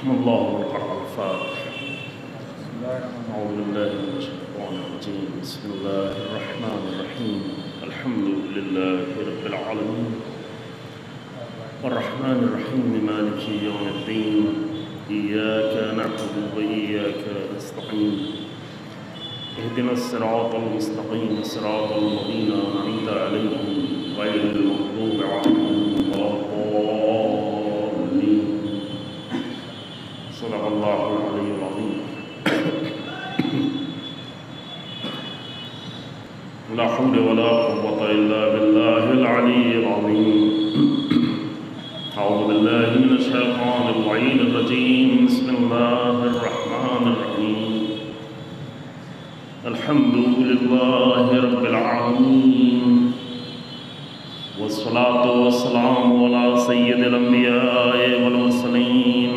رحم الله من قرأ الفاتحة. أعوذ بالله من الشيطان الرجيم. بسم الله الرحمن الرحيم. الحمد لله رب العالمين الرحمن الرحيم مالك يوم الدين إياك نعبد وإياك نستعين اهدنا الصراط المستقيم صراط الذين أنعمت عليهم غير المغضوب عليهم ولا الضالين. صدق الله العلي العظيم. لا حول ولا قوة إلا بالله العلي العظيم. أعوذ بالله من الشيطان اللعين الرجيم. بسم الله الرحمن الرحيم. الحمد لله رب العالمين والصلاة والسلام على سيد الأنبياء والمرسلين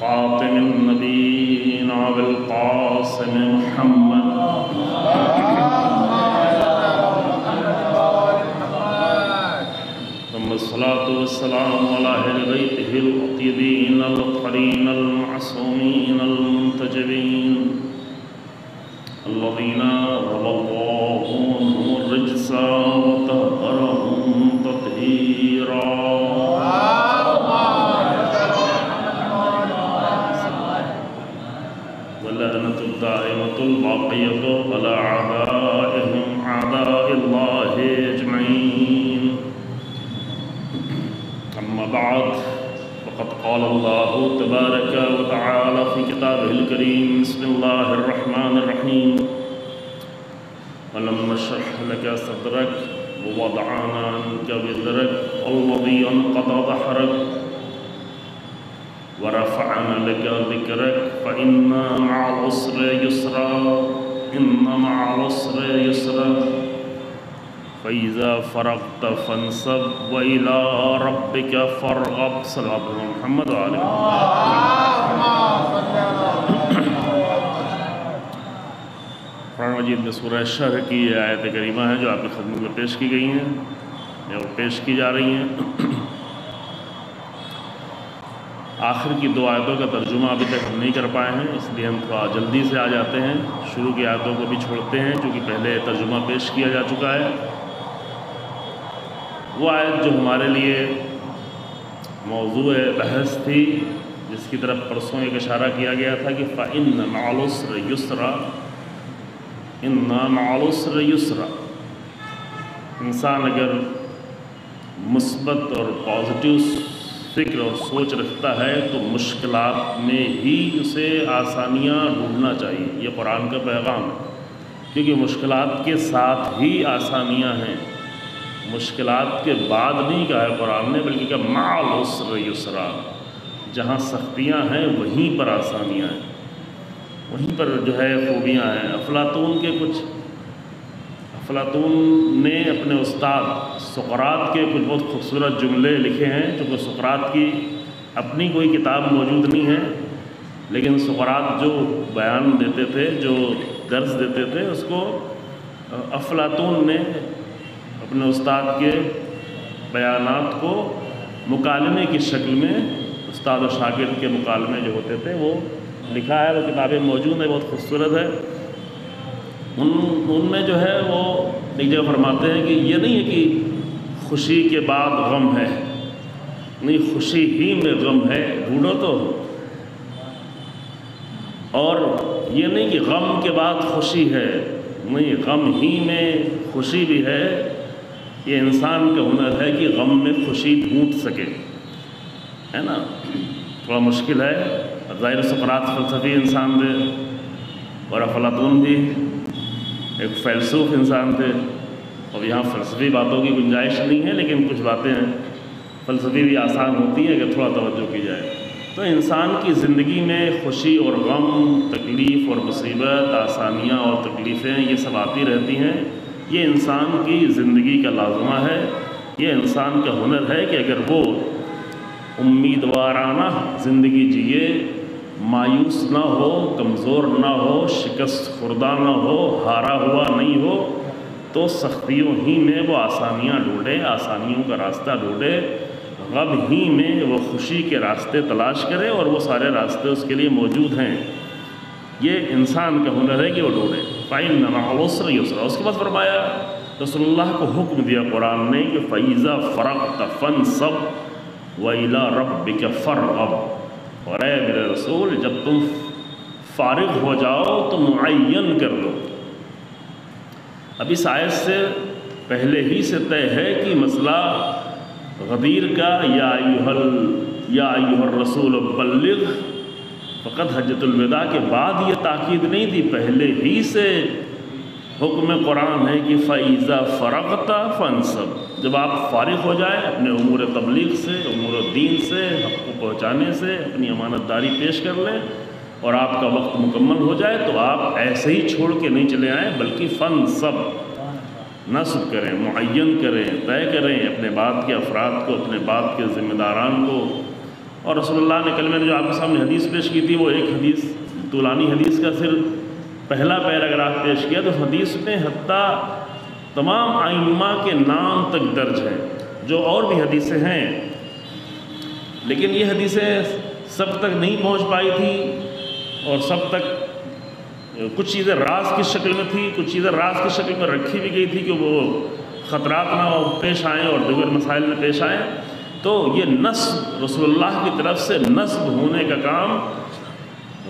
خاتم النبيين أبي القاسم محمد ثم الصلاة والسلام على أهل بيته الطيبين الطاهرين المعصومين المنتجبين الذين ذهب الله عنهم الرجس وطهرهم تطهيرا. واللعنة الدائمة الباقية على أعدائهم أعداء الله أجمعين. أما بعد فقد قال الله تبارك وتعالى في كتابه الكريم. بسم الله الرحمن الرحيم. ألم نشرح لك صدرك ووضعنا عنك وزرك الذي أنقض ظهرك ورفعنا لك ذكرك فإن مع العسر يسرا إن مع العسر يسرا فإذا فرغت فانصب وإلى ربك فارغب. صلی اللہ علیہ محمد وآلہ قرآن مجید میں سورہ شرح کی یہ آیت کریمہ ہے جو آپ کی خدمت میں پیش کی گئی ہیں یا پیش کی جا رہی ہیں. آخر کی دو آیتوں کا ترجمہ ابھی تک ہم نہیں کر پائے ہیں، اس لیے ہم تھوڑا جلدی سے آ جاتے ہیں. شروع کی آیتوں کو بھی چھوڑتے ہیں چونکہ پہلے ترجمہ پیش کیا جا چکا ہے. وہ آیت جو ہمارے لیے موضوع بحث تھی، جس کی طرف پرسوں ایک اشارہ کیا گیا تھا کہ فَإِنَّ مَعَ الْعُسْرِ يُسْرًا إِنَّ مَعَ الْعُسْرِ يُسْرًا. انسان اگر مثبت اور پازیٹیو فکر اور سوچ رکھتا ہے تو مشکلات میں ہی اسے آسانیاں ڈھونڈنا چاہیے. یہ قرآن کا پیغام ہے، کیونکہ مشکلات کے ساتھ ہی آسانیاں ہیں. مشکلات کے بعد نہیں کہا ہے قرآن نے، بلکہ کہ مع العسر یسرا. جہاں سختیاں ہیں وہیں پر آسانیاں ہیں، وہیں پر جو ہے خوبیاں ہیں. افلاطون نے اپنے استاد سقراط کے کچھ بہت خوبصورت جملے لکھے ہیں. چونکہ سقراط کی اپنی کوئی کتاب موجود نہیں ہے، لیکن سقراط جو بیان دیتے تھے، جو درس دیتے تھے، اس کو افلاطون نے اپنے استاد کے بیانات کو مکالمے کی شکل میں، استاد و شاگرد کے مکالمے جو ہوتے تھے وہ لکھا ہے. وہ کتابیں موجود ہیں، بہت خوبصورت ہے. ان میں جو ہے وہ ایک جگہ فرماتے ہیں کہ یہ نہیں ہے کہ خوشی کے بعد غم ہے، نہیں، خوشی ہی میں غم ہے، ڈھونڈو تو. اور یہ نہیں کہ غم کے بعد خوشی ہے، نہیں، غم ہی میں خوشی بھی ہے. یہ انسان کا ہنر ہے کہ غم میں خوشی ڈھونڈ سکے، ہے نا. تھوڑا مشکل ہے. ظاہر سقراط فلسفی انسان تھے اور افلاطون بھی ایک فیلسوف انسان تھے. اور یہاں فلسفی باتوں کی گنجائش نہیں ہے، لیکن کچھ باتیں فلسفی بھی آسان ہوتی ہیں اگر تھوڑا توجہ کی جائے. تو انسان کی زندگی میں خوشی اور غم، تکلیف اور مصیبت، آسانیاں اور تکلیفیں، یہ سب آتی رہتی ہیں. یہ انسان کی زندگی کا لازمہ ہے. یہ انسان کا ہنر ہے کہ اگر وہ امیدوارانہ زندگی جیے، مایوس نہ ہو، کمزور نہ ہو، شکست خوردہ نہ ہو، ہارا ہوا نہیں ہو، تو سختیوں ہی میں وہ آسانیاں ڈھونڈے، آسانیوں کا راستہ ڈھونڈے. غم ہی میں وہ خوشی کے راستے تلاش کرے، اور وہ سارے راستے اس کے لیے موجود ہیں۔ یہ انسان کا ہنر ہے کہ وہ ڈھونڈے۔ فَإِنَّ مَعَ الْعُسْرِ يُسْرًا، اس کے بعد فرمایا رسول اللہ کو حکم دیا قرآن نے کہ فَإِذَا فَرَغْتَ فَانْصَبْ وَإِلَىٰ رَبِّكَ فَارْغَب، اور اے میرے رسول جب تم فارغ ہو جاؤ تو معین کر دو۔ اب اس آیت سے پہلے ہی سے طے ہے کہ مسئلہ غدیر کا یا ایھا الرسول بلغ فقط حجۃ الوداع کے بعد یہ تاکید نہیں تھی، پہلے ہی سے حکم قرآن ہے کہ فَإِذَا فَرَغْتَ فَانْصَبْ، جب آپ فارغ ہو جائیں اپنے امور تبلیغ سے، امور دین سے، حق کو پہنچانے سے، اپنی امانت داری پیش کر لیں اور آپ کا وقت مکمل ہو جائے تو آپ ایسے ہی چھوڑ کے نہیں چلے آئیں، بلکہ فَانْصَبْ، نصب کریں، معین کریں، طے کریں اپنے بعد کے افراد کو، اپنے بعد کے ذمہ داران کو۔ اور رسول اللہ نے کل میں نے جو آپ کے سامنے حدیث پیش کی تھی، وہ ایک حدیث طولانی حدیث کا صرف پہلا پیراگراف پیش کیا، تو حدیث میں حتیٰ تمام ائمہ کے نام تک درج ہیں، جو اور بھی حدیثیں ہیں، لیکن یہ حدیثیں سب تک نہیں پہنچ پائی تھی، اور سب تک کچھ چیزیں راز کی شکل میں تھی، کچھ چیزیں راز کی شکل میں رکھی بھی گئی تھی کہ وہ خطرات نہ پیش آئیں اور دیگر مسائل میں پیش آئیں۔ تو یہ نصب رسول اللہ کی طرف سے نصب ہونے کا کام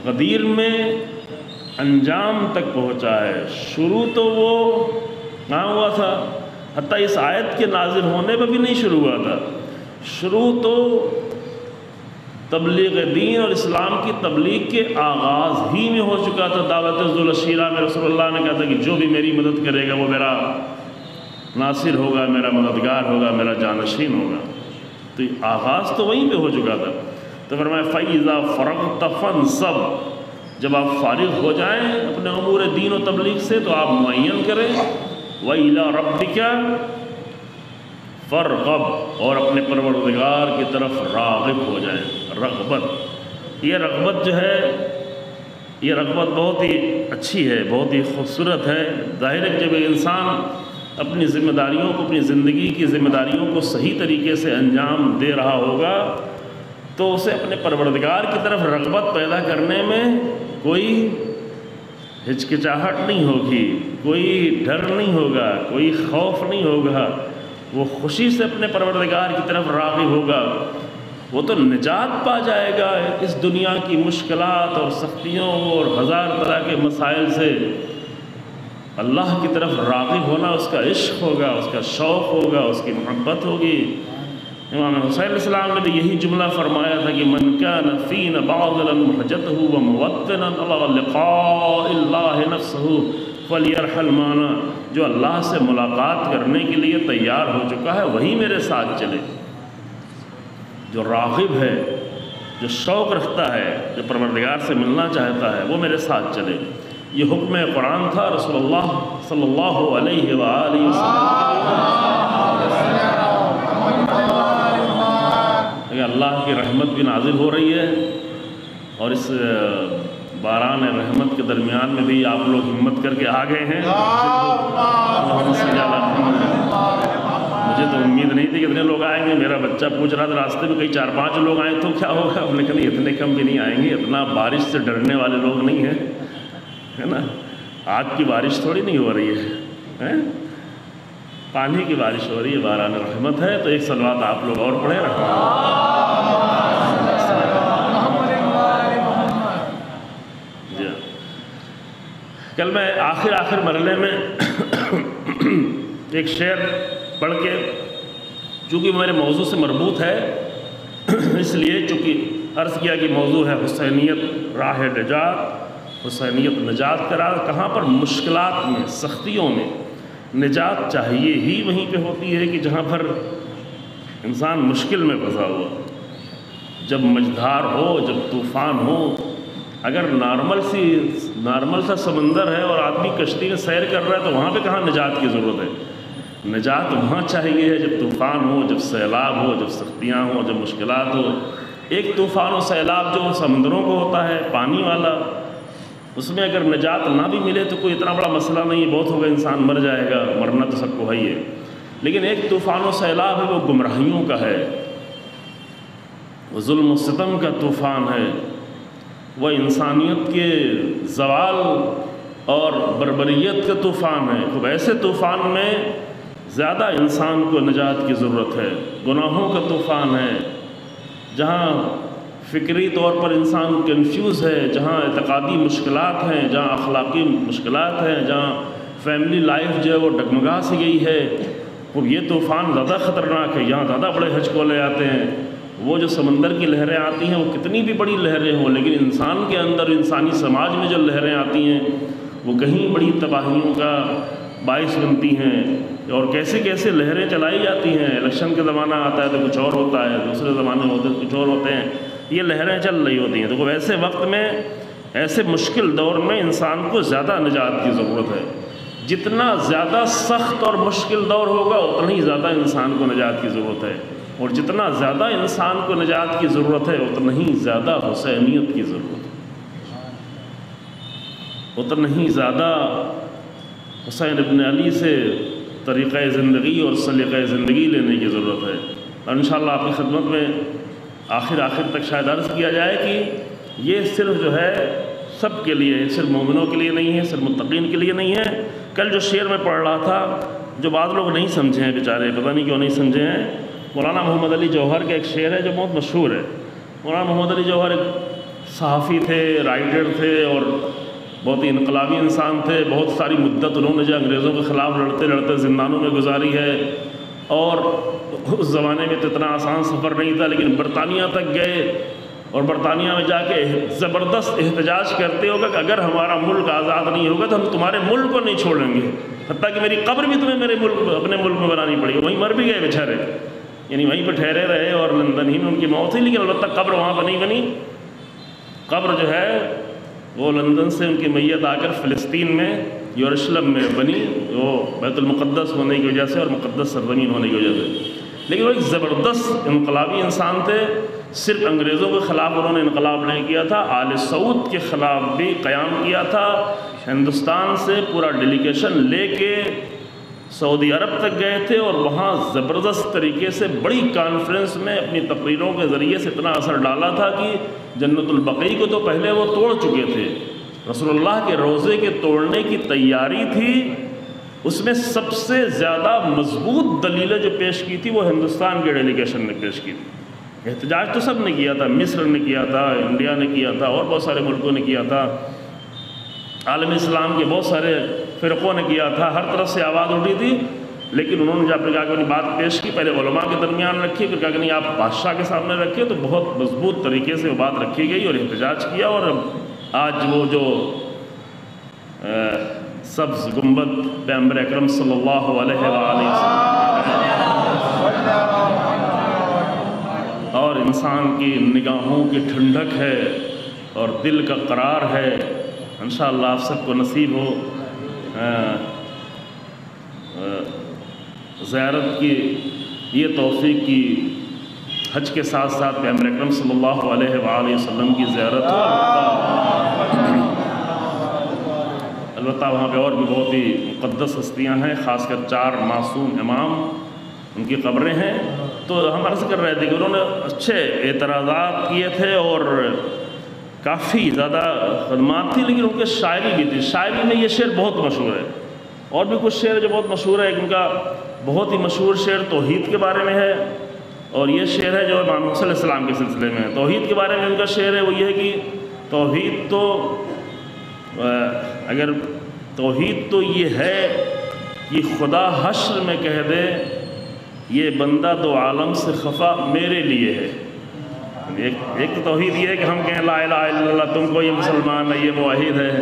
غدیر میں انجام تک پہنچا ہے۔ شروع تو وہ کہاں ہوا تھا، حتیٰ اس آیت کے نازل ہونے پہ بھی نہیں شروع ہوا تھا، شروع تو تبلیغ دین اور اسلام کی تبلیغ کے آغاز ہی میں ہو چکا تھا۔ دعوت ذوالشیرہ میں رسول اللہ نے کہا تھا کہ جو بھی میری مدد کرے گا وہ میرا ناصر ہوگا، میرا مددگار ہوگا، میرا جانشین ہوگا۔ تو آغاز تو وہیں پہ ہو چکا تھا۔ تو فرمایا فَإِذَا فَرَغْتَ فَانْصَبْ، جب آپ فارغ ہو جائیں اپنے امور دین و تبلیغ سے تو آپ معین کریں، وَإِلَىٰ رَبِّكَ فَارْغَب، اور اپنے پروردگار کی طرف راغب ہو جائیں۔ رغبت، یہ رغبت جو ہے، یہ رغبت بہت ہی اچھی ہے، بہت ہی خوبصورت ہے۔ ظاہر ہے کہ جب انسان اپنی ذمہ داریوں کو، اپنی زندگی کی ذمہ داریوں کو صحیح طریقے سے انجام دے رہا ہوگا تو اسے اپنے پروردگار کی طرف رغبت پیدا کرنے میں کوئی ہچکچاہٹ نہیں ہوگی، کوئی ڈر نہیں ہوگا، کوئی خوف نہیں ہوگا، وہ خوشی سے اپنے پروردگار کی طرف راغب ہوگا۔ وہ تو نجات پا جائے گا اس دنیا کی مشکلات اور سختیوں اور ہزار طرح کے مسائل سے۔ اللہ کی طرف راغب ہونا اس کا عشق ہوگا، اس کا شوق ہوگا، اس کی محبت ہوگی۔ امام حسین علیہ السلام نے بھی یہی جملہ فرمایا تھا کہ من كان فينا باذلا محجته وموطنا على لقاء الله نفسه فليرحل معنا، جو اللہ سے ملاقات کرنے کے لیے تیار ہو چکا ہے وہی میرے ساتھ چلے۔ جو راغب ہے، جو شوق رکھتا ہے، جو پروردگار سے ملنا چاہتا ہے وہ میرے ساتھ چلے۔ یہ حکم قرآن تھا رسول اللہ صلی اللہ علیہ وآلہ وسلم۔ اللہ کی رحمت بھی نازل ہو رہی ہے، اور اس باران رحمت کے درمیان میں بھی آپ لوگ ہمت کر کے آ گئے ہیں۔ مجھے تو امید نہیں تھی کہ اتنے لوگ آئیں گے۔ میرا بچہ پوچھ رہا تھا راستے میں کئی 4-5 لوگ آئے تو کیا ہوگا، ہم نے کہا نہیں اتنے کم بھی نہیں آئیں گے، اتنا بارش سے ڈرنے والے لوگ نہیں ہیں، ہے نا۔ آگ کی بارش تھوڑی نہیں ہو رہی ہے، پانی کی بارش ہو رہی ہے، باران رحمت ہے۔ تو ایک صلوات آپ لوگ اور پڑھیں جی۔ کل میں آخر مرحلے میں ایک شعر پڑھ کے، چونکہ میرے موضوع سے مربوط ہے اس لیے، چونکہ عرض کیا کہ موضوع ہے حسینیت راہ نجات، حسینیت نجات کا راہ۔ کہاں پر مشکلات میں، سختیوں میں نجات چاہیے ہی وہیں پہ ہوتی ہے کہ جہاں پر انسان مشکل میں پھنسا ہوا، جب مجدھار ہو، جب طوفان ہو۔ اگر نارمل سا سمندر ہے اور آدمی کشتی میں سیر کر رہا ہے تو وہاں پہ کہاں نجات کی ضرورت ہے؟ نجات وہاں چاہیے ہے جب طوفان ہو، جب سیلاب ہو، جب سختیاں ہوں، جب مشکلات ہو۔ ایک طوفان و سیلاب جو سمندروں کو ہوتا ہے پانی والا، اس میں اگر نجات نہ بھی ملے تو کوئی اتنا بڑا مسئلہ نہیں ہے، بہت ہوگا انسان مر جائے گا، مرنا تو سب کو ہے ہی ہے۔ لیکن ایک طوفان و سیلاب ہے وہ گمراہیوں کا ہے، وہ ظلم و ستم کا طوفان ہے، وہ انسانیت کے زوال اور بربریت کا طوفان ہے۔ خوب ایسے طوفان میں زیادہ انسان کو نجات کی ضرورت ہے۔ گناہوں کا طوفان ہے، جہاں فکری طور پر انسان کنفیوز ہے، جہاں اعتقادی مشکلات ہیں، جہاں اخلاقی مشکلات ہیں، جہاں فیملی لائف جو ہے وہ ڈگمگا سی گئی ہے۔ خوب یہ طوفان زیادہ خطرناک ہے، یہاں زیادہ بڑے ہچکولے آتے ہیں۔ وہ جو سمندر کی لہریں آتی ہیں وہ کتنی بھی بڑی لہریں ہوں، لیکن انسان کے اندر، انسانی سماج میں جو لہریں آتی ہیں وہ کہیں بڑی تباہیوں کا باعث بنتی ہیں۔ اور کیسے کیسے لہریں چلائی جاتی ہیں، الیکشن کا زمانہ آتا ہے تو کچھ اور ہوتا ہے، دوسرے زمانے ہوتے کچھ اور ہوتے ہیں، یہ لہریں چل رہی ہوتی ہیں۔ تو ایسے وقت میں، ایسے مشکل دور میں انسان کو زیادہ نجات کی ضرورت ہے۔ جتنا زیادہ سخت اور مشکل دور ہوگا اتنا ہی زیادہ انسان کو نجات کی ضرورت ہے، اور جتنا زیادہ انسان کو نجات کی ضرورت ہے اتنا ہی زیادہ حسینیت کی ضرورت ہے، اتنا ہی زیادہ حسین ابن علی سے طریقہ زندگی اور سلیقہ زندگی لینے کی ضرورت ہے۔ اور انشاءاللہ آپ کی خدمت میں آخر تک شاید عرض کیا جائے کہ یہ صرف جو ہے سب کے لیے، صرف مومنوں کے لیے نہیں ہے، صرف متقین کے لیے نہیں ہے۔ کل جو شعر میں پڑھ رہا تھا، جو بعض لوگ نہیں سمجھے ہیں بیچارے، پتہ نہیں کیوں نہیں سمجھے ہیں، مولانا محمد علی جوہر کا ایک شعر ہے جو بہت مشہور ہے۔ مولانا محمد علی جوہر ایک صحافی تھے، رائٹر تھے، اور بہت ہی انقلابی انسان تھے۔ بہت ساری مدت انہوں نے جو انگریزوں کے خلاف لڑتے زندانوں میں گزاری ہے، اور اس زمانے میں تو اتنا آسان سفر نہیں تھا، لیکن برطانیہ تک گئے، اور برطانیہ میں جا کے زبردست احتجاج کرتے ہوگا کہ اگر ہمارا ملک آزاد نہیں ہوگا تو ہم تمہارے ملک کو نہیں چھوڑیں گے، حتیٰ کہ میری قبر بھی تمہیں میرے ملک، اپنے ملک میں بنانی پڑی۔ وہیں مر بھی گئے بیچارے، یعنی وہیں پہ ٹھہرے رہے، اور لندن ہی میں ان کی موت ہوئی، لیکن البتہ قبر وہاں پہ نہیں بنی۔ قبر جو ہے وہ لندن سے ان کی میت آ کر فلسطین میں، یروشلم میں بنی، وہ بیت المقدس ہونے کی وجہ سے اور مقدس سرزمین ہونے کی وجہ سے۔ لیکن وہ ایک زبردست انقلابی انسان تھے۔ صرف انگریزوں کے خلاف انہوں نے انقلاب نہیں کیا تھا، آل سعود کے خلاف بھی قیام کیا تھا۔ ہندوستان سے پورا ڈیلیگیشن لے کے سعودی عرب تک گئے تھے، اور وہاں زبردست طریقے سے بڑی کانفرنس میں اپنی تقریروں کے ذریعے سے اتنا اثر ڈالا تھا کہ جنت البقیع کو تو پہلے وہ توڑ چکے تھے، رسول اللہ کے روضے کے توڑنے کی تیاری تھی۔ اس میں سب سے زیادہ مضبوط دلیلیں جو پیش کی تھی وہ ہندوستان کے ڈیلیگیشن نے پیش کی تھی۔ احتجاج تو سب نے کیا تھا، مصر نے کیا تھا، انڈیا نے کیا تھا، اور بہت سارے ملکوں نے کیا تھا، عالم اسلام کے بہت سارے فرقوں نے کیا تھا، ہر طرف سے آواز اٹھی تھی، لیکن انہوں نے جب اپنے اپنی بات پیش کی، پہلے علماء کے درمیان رکھی، پھر کہا کہ نہیں آپ بادشاہ کے سامنے رکھیے، تو بہت مضبوط طریقے سے وہ بات رکھی گئی اور احتجاج کیا، اور آج وہ جو سبز گنبد پیغمبر اکرم صلی اللہ علیہ وآلہ وسلم اور انسان کی نگاہوں کی ٹھنڈک ہے اور دل کا قرار ہے۔ انشاءاللہ آپ سب کو نصیب ہو زیارت کی یہ توفیق کی، حج کے ساتھ ساتھ پیغمبر اکرم صلی اللہ علیہ وآلہ وسلم کی زیارت ہو۔ البتہ وہاں پہ اور بھی بہت ہی مقدس ہستیاں ہیں، خاص کر 4 معصوم امام، ان کی قبریں ہیں۔ تو ہم عرض کر رہے تھے کہ انہوں نے اچھے اعتراضات کیے تھے اور کافی زیادہ خدمات تھی، لیکن ان کے شاعری بھی تھی۔ شاعری میں یہ شعر بہت مشہور ہے، اور بھی کچھ شعر جو بہت مشہور ہے۔ ایک ان کا بہت ہی مشہور شعر توحید کے بارے میں ہے، اور یہ شعر ہے جو امام موسیٰ علیہ السلام کے سلسلے میں ہے۔ توحید کے بارے میں ان کا شعر ہے، وہ یہ ہے کہ توحید تو یہ ہے کہ خدا حشر میں کہہ دے یہ بندہ دو عالم سے خفا میرے لیے ہے۔ ایک تو توحید یہ ہے کہ ہم کہیں لا الہ الا اللہ، تم کو یہ مسلمان ہے، یہ موحد ہے،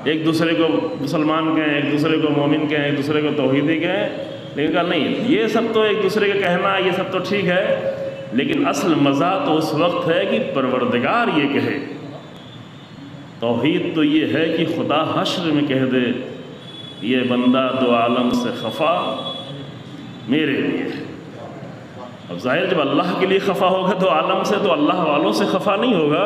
ایک دوسرے کو مسلمان کہیں، ایک دوسرے کو مومن کہیں، ایک دوسرے کو توحیدی کہیں، لیکن کہا نہیں، یہ سب تو ایک دوسرے کا کہنا، یہ سب تو ٹھیک ہے، لیکن اصل مزہ تو اس وقت ہے کہ پروردگار یہ کہے۔ توحید تو یہ ہے کہ خدا حشر میں کہہ دے یہ بندہ دو عالم سے خفا میرے لیے۔ اب ظاہر جب اللہ کے لیے خفا ہوگا تو عالم سے، تو اللہ والوں سے خفا نہیں ہوگا،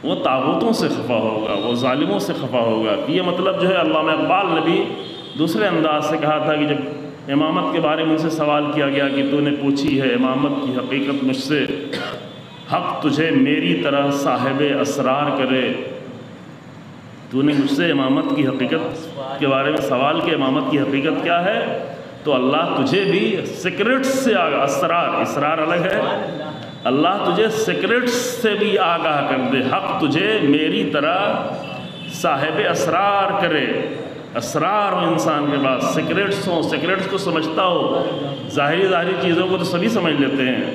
وہ طاغوتوں سے خفا ہوگا، وہ ظالموں سے خفا ہوگا۔ یہ مطلب جو ہے علامہ اقبال نے بھی دوسرے انداز سے کہا تھا کہ جب امامت کے بارے میں ان سے سوال کیا گیا کہ تو نے پوچھی ہے امامت کی حقیقت مجھ سے، حق تجھے میری طرح صاحب اسرار کرے۔ تو نے مجھ سے امامت کی حقیقت کے بارے میں سوال کیا، امامت کی حقیقت کیا ہے؟ تو اللہ تجھے بھی سیکرٹس سے اسرار، اسرار الگ ہے، اللہ تجھے سیکرٹس سے بھی آگاہ کر دے، حق تجھے میری طرح صاحب اسرار کرے۔ اسرار ہو انسان کے پاس، سیکرٹس ہوں، سیکرٹس کو سمجھتا ہو۔ ظاہری چیزوں کو تو سبھی سمجھ لیتے ہیں،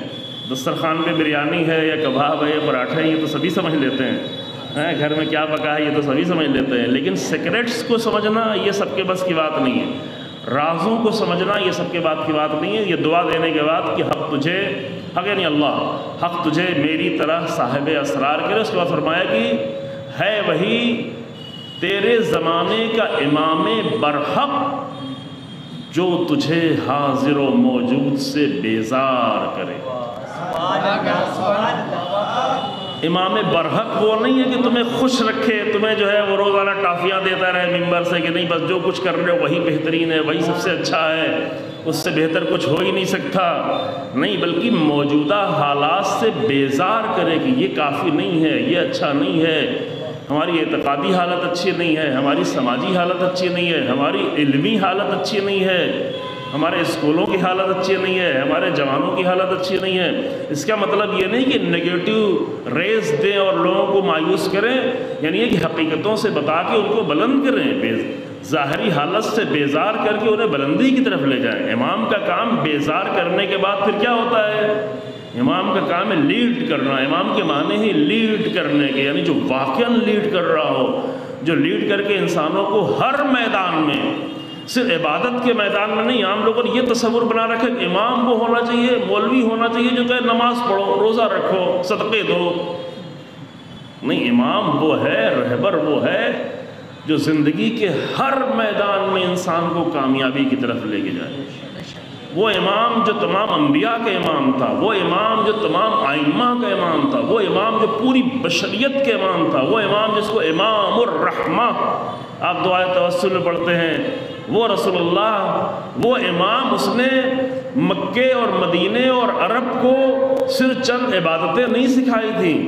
دسترخوان پہ بریانی ہے یا کباب ہے یا پراٹھا ہے یہ تو سبھی سمجھ لیتے ہیں، گھر میں کیا پکا ہے یہ تو سبھی سمجھ لیتے ہیں، لیکن سیکرٹس کو سمجھنا یہ سب کے بس کی بات نہیں ہے، رازوں کو سمجھنا یہ سب کے بات کی بات نہیں ہے۔ یہ دعا دینے کے بعد کہ حق تجھے، حق یعنی اللہ، حق تجھے میری طرح صاحب اسرار کرے۔ اس کے بعد فرمایا کہ ہے وہی تیرے زمانے کا امام برحق جو تجھے حاضر و موجود سے بیزار کرے۔ امام برحق وہ نہیں ہے کہ تمہیں خوش رکھے، تمہیں جو ہے وہ روزانہ ٹافیاں دیتا رہے ممبر سے کہ نہیں بس جو کچھ کر رہے ہو وہی بہترین ہے، وہی سب سے اچھا ہے، اس سے بہتر کچھ ہو ہی نہیں سکتا، نہیں، بلکہ موجودہ حالات سے بیزار کرے کہ یہ کافی نہیں ہے، یہ اچھا نہیں ہے، ہماری اعتقادی حالت اچھی نہیں ہے، ہماری سماجی حالت اچھی نہیں ہے، ہماری علمی حالت اچھی نہیں ہے، ہمارے اسکولوں کی حالت اچھی نہیں ہے، ہمارے جوانوں کی حالت اچھی نہیں ہے۔ اس کا مطلب یہ نہیں کہ نگیٹو ریز دیں اور لوگوں کو مایوس کریں، یعنی یہ کہ حقیقتوں سے بتا کے ان کو بلند کریں، ظاہری حالت سے بیزار کر کے انہیں بلندی کی طرف لے جائیں۔ امام کا کام بیزار کرنے کے بعد پھر کیا ہوتا ہے؟ امام کا کام ہے لیڈ کرنا۔ امام کے معنی ہی لیڈ کرنے کے، یعنی جو واقعاً لیڈ کر رہا ہو، جو لیڈ کر کے انسانوں کو ہر میدان میں، صرف عبادت کے میدان میں نہیں۔ عام لوگوں نے یہ تصور بنا رکھا کہ امام وہ ہونا چاہیے، مولوی ہونا چاہیے جو کہے نماز پڑھو، روزہ رکھو، صدقے دو۔ نہیں، امام وہ ہے، رہبر وہ ہے جو زندگی کے ہر میدان میں انسان کو کامیابی کی طرف لے کے جائے۔ وہ امام جو تمام انبیاء کا امام تھا، وہ امام جو تمام ائمہ کا امام تھا، وہ امام جو پوری بشریت کے امام تھا، وہ امام جس کو امام الرحمہ آپ دعائے توسل میں پڑھتے ہیں، وہ رسول اللہ، وہ امام، اس نے مکے اور مدینے اور عرب کو صرف چند عبادتیں نہیں سکھائی تھیں،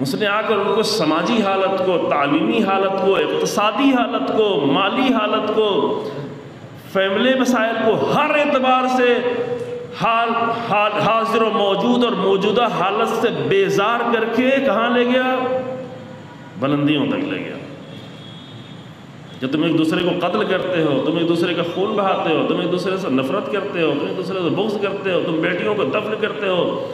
اس نے آ کر ان کو سماجی حالت کو، تعلیمی حالت کو، اقتصادی حالت کو، مالی حالت کو، فیملی مسائل کو، ہر اعتبار سے حاضر و موجود اور موجودہ حالت سے بیزار کر کے کہاں لے گیا؟ بلندیوں تک لے گیا۔ جب تم ایک دوسرے کو قتل کرتے ہو، تم ایک دوسرے کا خون بہاتے ہو، تم ایک دوسرے سے نفرت کرتے ہو، تم ایک دوسرے سے بغض کرتے ہو، تم بیٹیوں کو دفن کرتے ہو،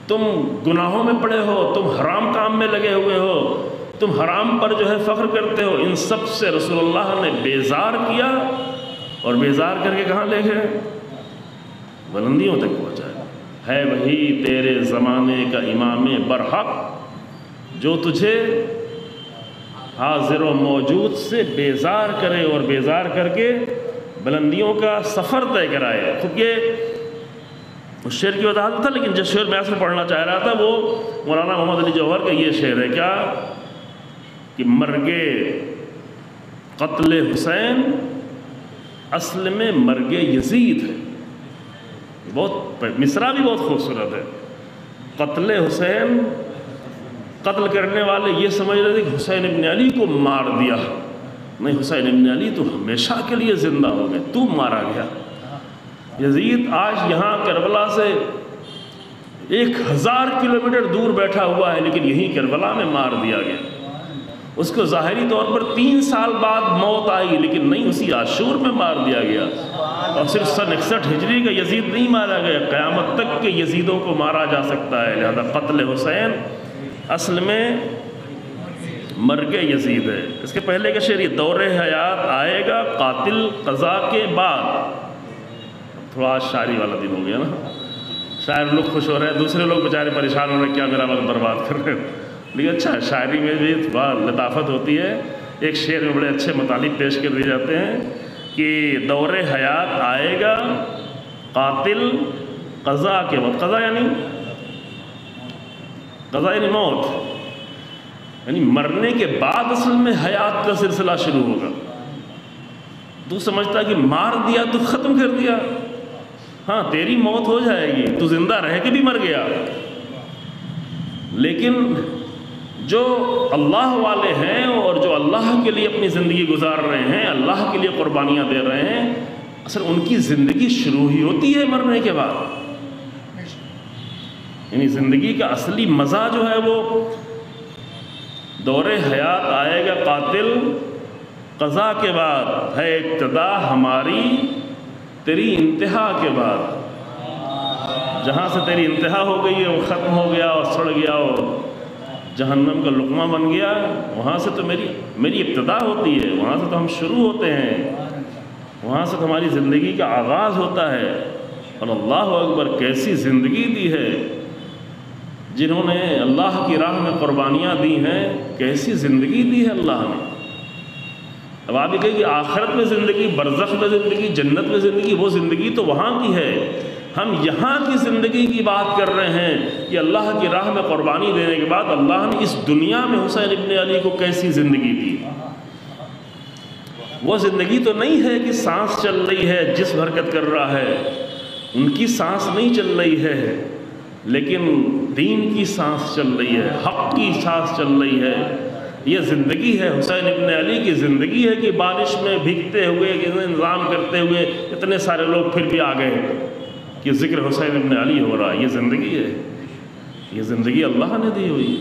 تم گناہوں میں پڑے ہو، تم حرام کام میں لگے ہوئے ہو، تم حرام پر جو ہے فخر کرتے ہو، ان سب سے رسول اللہ نے بیزار کیا اور بیزار کر کے کہاں لے گئے؟ بلندیوں تک پہنچایا۔ ہے وہی تیرے زمانے کا امام برحق جو تجھے حاضر و موجود سے بیزار کرے اور بیزار کر کے بلندیوں کا سفر طے کرائے۔ خود یہ اس شعر کی وضاحت تھا، لیکن جس شعر میں اصل پڑھنا چاہ رہا تھا وہ مولانا محمد علی جوہر کا یہ شعر ہے، کیا کہ مرگ قتل حسین اصل میں مرگ یزید ہے۔ بہت مصرع بھی بہت خوبصورت ہے۔ قتل حسین، قتل کرنے والے یہ سمجھ رہے تھے کہ حسین ابن علی کو مار دیا، نہیں، حسین ابن علی تو ہمیشہ کے لیے زندہ ہو گئے، تو مارا گیا۔ یزید آج یہاں کربلا سے 1000 کلومیٹر دور بیٹھا ہوا ہے، لیکن یہیں کربلا میں مار دیا گیا۔ اس کو ظاہری طور پر 3 سال بعد موت آئی، لیکن نہیں، اسی عاشور میں مار دیا گیا۔ اور صرف سن 61 ہجری کا یزید نہیں مارا گیا، قیامت تک کے یزیدوں کو مارا جا سکتا ہے۔ لہذا قتل حسین اصل میں مرگ یزید ہے۔ اس کے پہلے کا شعر یہ دور حیات آئے گا قاتل قضا کے بعد۔ تھوڑا شاعری والا دن ہو گیا نا، شاعر لوگ خوش ہو رہے ہیں، دوسرے لوگ بیچارے پریشان ہو رہے ہیں، کیا میرا وقت برباد کر رہے ہیں۔ لیکن اچھا، شاعری میں بھی تھوڑا لطافت ہوتی ہے۔ ایک شعر میں بڑے اچھے مطالب پیش کر دیے جاتے ہیں کہ دور حیات آئے گا قاتل قضا کے وقت۔ قضا یعنی موت، یعنی مرنے کے بعد اصل میں حیات کا سلسلہ شروع ہوگا۔ تو سمجھتا کہ مار دیا تو ختم کر دیا، ہاں تیری موت ہو جائے گی، تو زندہ رہ کے بھی مر گیا، لیکن جو اللہ والے ہیں اور جو اللہ کے لیے اپنی زندگی گزار رہے ہیں، اللہ کے لیے قربانیاں دے رہے ہیں، اصل ان کی زندگی شروع ہی ہوتی ہے مرنے کے بعد۔ یعنی زندگی کا اصلی مزہ جو ہے وہ دور حیات آئے گا قاتل قضا کے بعد، ہے ابتدا ہماری تیری انتہا کے بعد۔ جہاں سے تیری انتہا ہو گئی ہے وہ ختم ہو گیا اور سڑ گیا اور جہنم کا لقمہ بن گیا، وہاں سے تو میری ابتدا ہوتی ہے، وہاں سے تو ہم شروع ہوتے ہیں، وہاں سے تو ہماری زندگی کا آغاز ہوتا ہے۔ اور اللہ اکبر، کیسی زندگی دی ہے جنہوں نے اللہ کی راہ میں قربانیاں دی ہیں، کیسی زندگی دی ہے اللہ نے۔ اب آپ یہ کہیں کہ آخرت میں زندگی، برزخ میں زندگی، جنت میں زندگی، وہ زندگی تو وہاں کی ہے، ہم یہاں کی زندگی کی بات کر رہے ہیں کہ اللہ کی راہ میں قربانی دینے کے بعد اللہ نے اس دنیا میں حسین ابن علی کو کیسی زندگی دی۔ وہ زندگی تو نہیں ہے کہ سانس چل رہی ہے، جسم حرکت کر رہا ہے، ان کی سانس نہیں چل رہی ہے، لیکن دین کی سانس چل رہی ہے، حق کی سانس چل رہی ہے۔ یہ زندگی ہے حسین ابن علی کی زندگی ہے کہ بارش میں بھیگتے ہوئے انتظام کرتے ہوئے اتنے سارے لوگ پھر بھی آ گئے کہ ذکر حسین ابن علی ہو رہا ہے۔ یہ زندگی ہے، یہ زندگی اللہ نے دی ہوئی۔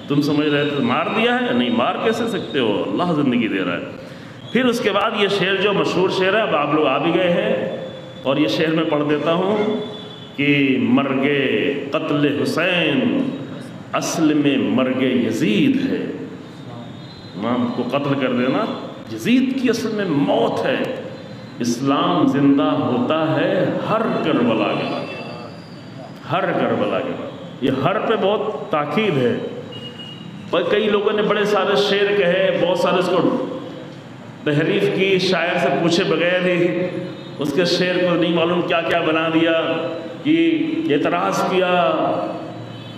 تم سمجھ رہے تھے مار دیا ہے، نہیں مار کیسے سکتے ہو، اللہ زندگی دے رہا ہے۔ پھر اس کے بعد یہ شعر جو مشہور شعر ہے، اب آپ لوگ آ بھی گئے ہیں اور یہ شعر میں پڑھ دیتا ہوں کہ مرگ قتل حسین اصل میں مرگ یزید ہے۔ امام کو قتل کر دینا یزید کی اصل میں موت ہے۔ اسلام زندہ ہوتا ہے ہر کربلا کے بعد، ہر کربلا کے بعد۔ یہ ہر پہ بہت تاکید ہے، پر کئی لوگوں نے بڑے سارے شعر کہے، بہت سارے اس کو تحریف کی، شاعر سے پوچھے بغیر ہی اس کے شعر کو نہیں معلوم کیا کیا بنا دیا، کہ اعتراض کیا۔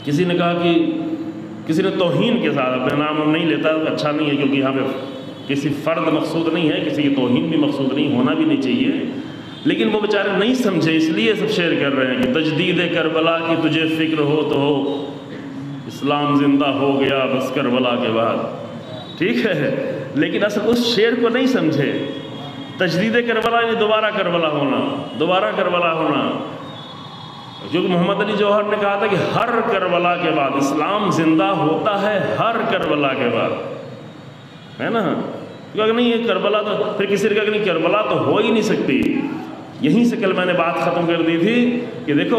کسی نے کہا کہ کسی نے توہین کے ساتھ، اپنے نام ہم نہیں لیتا، اچھا نہیں ہے کیونکہ یہاں پہ کسی فرد مقصود نہیں ہے، کسی کی توہین بھی مقصود نہیں، ہونا بھی نہیں چاہیے، لیکن وہ بیچارے نہیں سمجھے اس لیے سب شعر کر رہے ہیں کہ تجدید کربلا کی تجھے فکر ہو تو ہو، اسلام زندہ ہو گیا بس کربلا کے بعد، ٹھیک ہے، لیکن اصل اس شعر کو نہیں سمجھے۔ تجدید کربلا یعنی دوبارہ کربلا ہونا، دوبارہ کربلا ہونا، کیونکہ محمد علی جوہر نے کہا تھا کہ ہر کربلا کے بعد اسلام زندہ ہوتا ہے، ہر کربلا کے بعد، ہے نا؟ کیونکہ اگر نہیں یہ کربلا تو پھر کسی نے کہا کہ نہیں کربلا تو ہو ہی نہیں سکتی۔ یہیں سے کل میں نے بات ختم کر دی تھی کہ دیکھو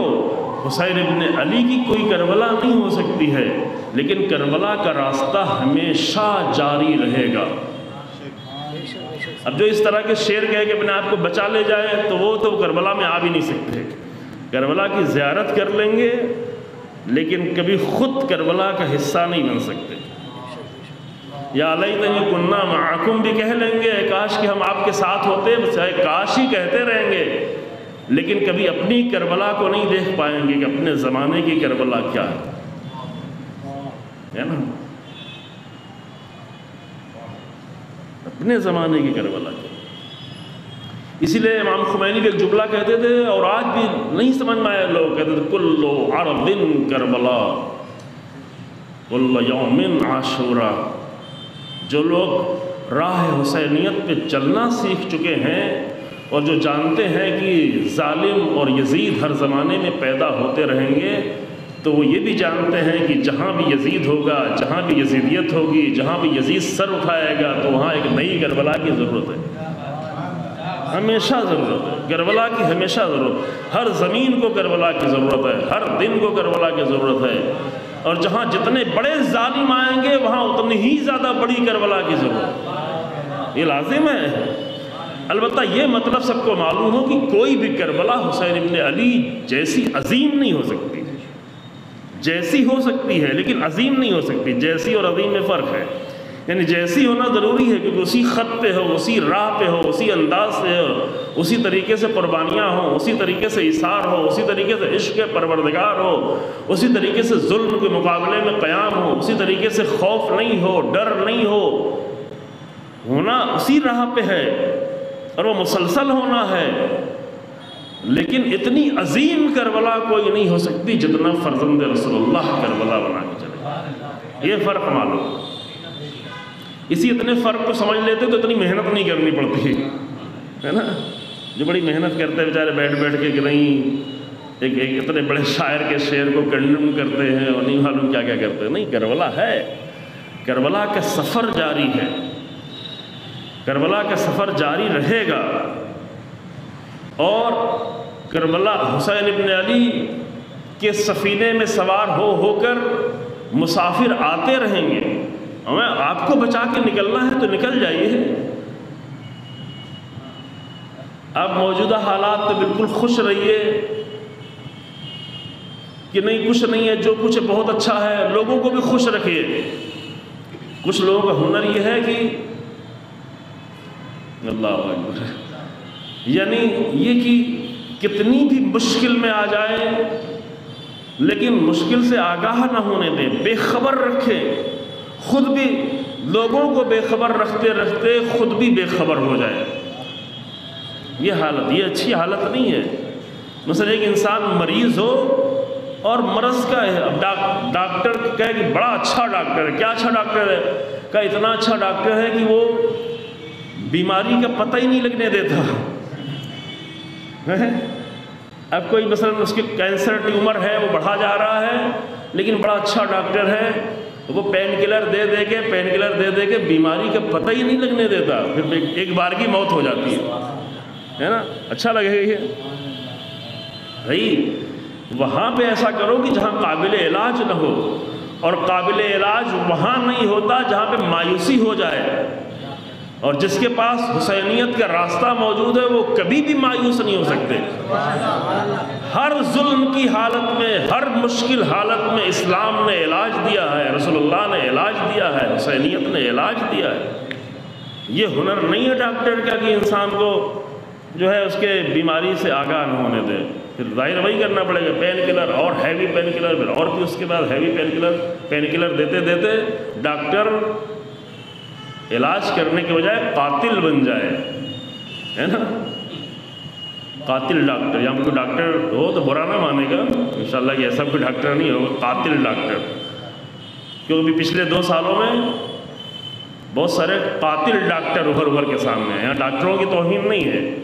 حسین ابن علی کی کوئی کربلا نہیں ہو سکتی ہے، لیکن کربلا کا راستہ ہمیشہ جاری رہے گا۔ اب جو اس طرح کے شعر کہے کہ اپنے آپ کو بچا لے جائے تو وہ تو کربلا میں آ بھی نہیں سکتے۔ کربلا کی زیارت کر لیں گے لیکن کبھی خود کربلا کا حصہ نہیں بن سکتے۔ یا لیتنی کنا معکم بھی کہہ لیں گے، کاش کہ ہم آپ کے ساتھ ہوتے، چاہے کاش ہی کہتے رہیں گے، لیکن کبھی اپنی کربلا کو نہیں دیکھ پائیں گے کہ اپنے زمانے کی کربلا کیا ہے نا؟ اپنے زمانے کی کربلا کیا۔ اسی لیے امام خمینی بھی ایک جملہ کہتے تھے، اور آج بھی نہیں سمجھ میں آئے، لوگ کہتے تھے کلو عرض کربلا کل یوم عاشورا۔ جو لوگ راہ حسینیت پہ چلنا سیکھ چکے ہیں اور جو جانتے ہیں کہ ظالم اور یزید ہر زمانے میں پیدا ہوتے رہیں گے، تو وہ یہ بھی جانتے ہیں کہ جہاں بھی یزید ہوگا، جہاں بھی یزیدیت ہوگی، جہاں بھی یزید سر اٹھائے گا، تو وہاں ایک نئی کربلا کی ضرورت ہے، ہمیشہ ضرورت ہے کربلا کی، ہمیشہ ضرورت۔ ہر زمین کو کربلا کی ضرورت ہے، ہر دن کو کربلا کی ضرورت ہے، اور جہاں جتنے بڑے ظالم آئیں گے وہاں اتنی ہی زیادہ بڑی کربلا کی ضرورت، یہ لازم ہے۔ البتہ یہ مطلب سب کو معلوم ہو کہ کوئی بھی کربلا حسین ابن علی جیسی عظیم نہیں ہو سکتی، جیسی ہو سکتی ہے لیکن عظیم نہیں ہو سکتی۔ جیسی اور عظیم میں فرق ہے، یعنی جیسی ہونا ضروری ہے کیونکہ اسی خط پہ ہو، اسی راہ پہ ہو، اسی انداز سے ہو، اسی طریقے سے قربانیاں ہوں، اسی طریقے سے ایثار ہو، اسی طریقے سے عشق پروردگار ہو، اسی طریقے سے ظلم کے مقابلے میں قیام ہو، اسی طریقے سے خوف نہیں ہو، ڈر نہیں ہو، ہونا اسی راہ پہ ہے۔ اور وہ مسلسل ہونا ہے، لیکن اتنی عظیم کربلا کوئی نہیں ہو سکتی جتنا فرزند رسول اللہ کربلا بنا کے چلے۔ یہ فرق معلوم، اسی اتنے فرق کو سمجھ لیتے تو اتنی محنت نہیں کرنی پڑتی ہے نا۔ جو بڑی محنت کرتے ہیں بیچارے بیٹھ کے کہ نہیں ایک اتنے بڑے شاعر کے شعر کو کنڈم کرتے ہیں اور نہیں معلوم کیا کرتے ہیں۔ نہیں، کربلا ہے، کربلا کا سفر جاری ہے، کربلا کا سفر جاری رہے گا، اور کربلا حسین ابن علی کے سفینے میں سوار ہو کر مسافر آتے رہیں گے۔ ہمیں آپ کو بچا کے نکلنا ہے تو نکل جائیے۔ اب موجودہ حالات پہ بالکل خوش رہیے کہ نہیں کچھ نہیں ہے، جو کچھ ہے بہت اچھا ہے، لوگوں کو بھی خوش رکھیے۔ کچھ لوگوں کا ہنر یہ ہے کہ اللہ اکبر، یعنی یہ کہ کتنی بھی مشکل میں آ جائے لیکن مشکل سے آگاہ نہ ہونے دیں، بے خبر رکھیں، خود بھی لوگوں کو بے خبر رکھتے رکھتے خود بھی بے خبر ہو جائے۔ یہ حالت، یہ اچھی حالت نہیں ہے۔ مثلا ایک انسان مریض ہو اور مرض کا ہے، اب ڈاکٹر کہے کہ بڑا اچھا ڈاکٹر ہے، کیا اچھا ڈاکٹر ہے؟ کہ اتنا اچھا ڈاکٹر ہے کہ وہ بیماری کا پتہ ہی نہیں لگنے دیتا۔ اب کوئی مثلا اس کے کینسر ٹیومر ہے، وہ بڑھا جا رہا ہے، لیکن بڑا اچھا ڈاکٹر ہے، وہ پین کلر دے کے بیماری کا پتہ ہی نہیں لگنے دیتا، پھر ایک بار کی موت ہو جاتی ہے نا۔ اچھا لگے گا یہ بھائی؟ وہاں پہ ایسا کرو کہ جہاں قابل علاج نہ ہو، اور قابل علاج وہاں نہیں ہوتا جہاں پہ مایوسی ہو جائے، اور جس کے پاس حسینیت کا راستہ موجود ہے وہ کبھی بھی مایوس نہیں ہو سکتے۔ ہر ظلم کی حالت میں، ہر مشکل حالت میں اسلام نے علاج دیا ہے، رسول اللہ نے علاج دیا ہے، حسینیت نے علاج دیا ہے۔ یہ ہنر نہیں ہے ڈاکٹر کا کہ انسان کو جو ہے اس کے بیماری سے آگاہ نہ ہونے دے، پھر ظاہر وہی کرنا پڑے گا، پین کلر اور ہیوی پین کلر، پھر اور پھر اس کے بعد ہیوی پین کلر دیتے ڈاکٹر علاج کرنے کے بجائے قاتل بن جائے، ہے نا۔ قاتل ڈاکٹر، یا کوئی ڈاکٹر ہو تو برا نہ مانے گا انشاءاللہ کہ ایسا کوئی ڈاکٹر نہیں ہوگا، قاتل ڈاکٹر، کیونکہ پچھلے 2 سالوں میں بہت سارے قاتل ڈاکٹر ابھر کے سامنے ہیں۔ یہاں ڈاکٹروں کی توہین نہیں ہے،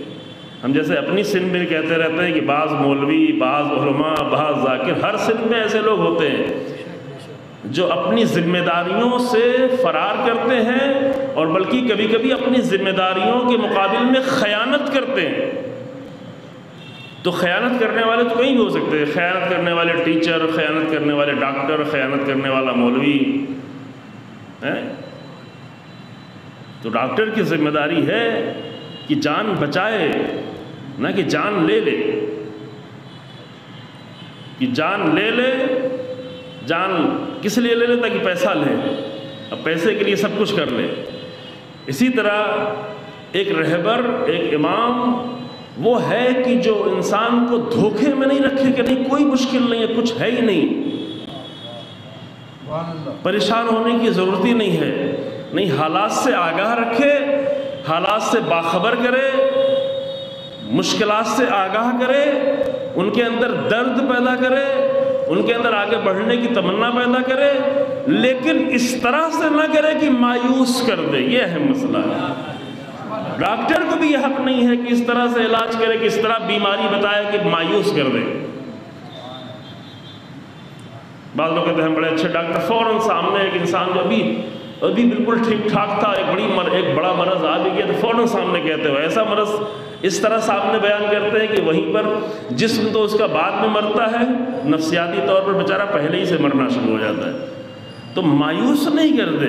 ہم جیسے اپنی سندھ میں کہتے رہتے ہیں کہ بعض مولوی، بعض علماء، بعض ذاکر، ہر سندھ میں ایسے لوگ ہوتے ہیں جو اپنی ذمہ داریوں سے فرار کرتے ہیں، اور بلکہ کبھی کبھی اپنی ذمہ داریوں کے مقابل میں خیانت کرتے ہیں۔ تو خیانت کرنے والے تو کہیں بھی ہو سکتے ہیں، خیانت کرنے والے ٹیچر، خیانت کرنے والے ڈاکٹر، خیانت کرنے والا مولوی ہے۔ تو ڈاکٹر کی ذمہ داری ہے کہ جان بچائے، نہ کہ جان لے لے، کہ جان لے لے۔ جان کس لیے لے لے؟ تاکہ پیسہ لے، اب پیسے کے لیے سب کچھ کر لے۔ اسی طرح ایک رہبر، ایک امام وہ ہے کہ جو انسان کو دھوکے میں نہیں رکھے کہ نہیں کوئی مشکل نہیں ہے، کچھ ہے ہی نہیں، پریشان ہونے کی ضرورت ہی نہیں ہے، نہیں، حالات سے آگاہ رکھے، حالات سے باخبر کرے، مشکلات سے آگاہ کرے، ان کے اندر درد پیدا کرے، ان کے اندر آگے بڑھنے کی تمنا پیدا کرے، لیکن اس طرح سے نہ کرے کہ مایوس کر دے۔ یہ اہم مسئلہ ہے۔ ڈاکٹر کو بھی یہ حق نہیں ہے کہ اس طرح سے علاج کرے کہ اس طرح بیماری بتائے کہ مایوس کر دے۔ بعض لوگ کہتے ہیں ہم بڑے اچھے ڈاکٹر، فوراً سامنے ایک انسان جو ابھی بالکل ٹھیک ٹھاک تھا، ایک بڑا مرض آ بھی گیا تو فوراً سامنے کہتے ہو ایسا مرض، اس طرح سامنے بیان کرتے ہیں کہ وہیں پر جسم تو اس کا بعد میں مرتا ہے، نفسیاتی طور پر بیچارہ پہلے ہی سے مرنا شروع ہو جاتا ہے۔ تو مایوس نہیں کر دے،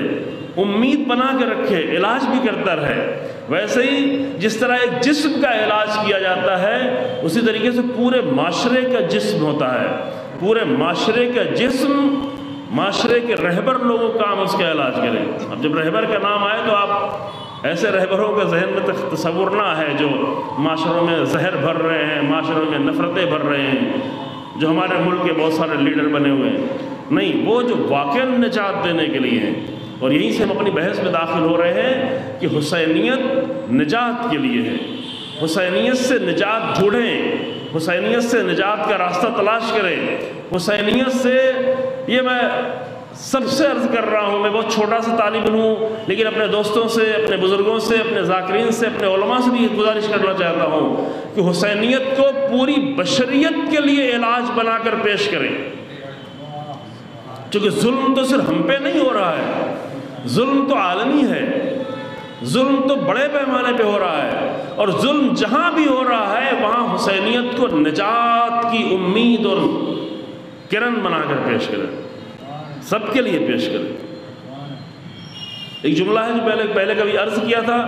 امید بنا کے رکھے، علاج بھی کرتا رہے۔ ویسے ہی جس طرح ایک جسم کا علاج کیا جاتا ہے، اسی طریقے سے پورے معاشرے کا جسم ہوتا ہے، پورے معاشرے کا جسم، معاشرے کے رہبر لوگوں کا کام اس کا علاج کریں۔ اب جب رہبر کا نام آئے تو آپ ایسے رہبروں کا ذہن میں تصور نہ ہے جو معاشروں میں زہر بھر رہے ہیں، معاشروں میں نفرتیں بھر رہے ہیں، جو ہمارے ملک کے بہت سارے لیڈر بنے ہوئے ہیں۔ نہیں، وہ جو واقعاً نجات دینے کے لیے ہیں، اور یہیں سے ہم اپنی بحث میں داخل ہو رہے ہیں کہ حسینیت نجات کے لیے ہے۔ حسینیت سے نجات ڈھونڈیں، حسینیت سے نجات کا راستہ تلاش کریں، حسینیت سے، یہ میں سب سے عرض کر رہا ہوں، میں بہت چھوٹا سا طالب ہوں، لیکن اپنے دوستوں سے، اپنے بزرگوں سے، اپنے ذاکرین سے، اپنے علماء سے بھی گزارش کرنا چاہتا ہوں کہ حسینیت کو پوری بشریت کے لیے علاج بنا کر پیش کریں، چونکہ ظلم تو صرف ہم پہ نہیں ہو رہا ہے، ظلم تو عالمی ہے، ظلم تو بڑے پیمانے پہ ہو رہا ہے، اور ظلم جہاں بھی ہو رہا ہے وہاں حسینیت کو نجات کی امید اور کرن بنا کر پیش کریں، سب کے لیے پیش کریں۔ ایک جملہ ہے جو پہلے کبھی عرض کیا تھا،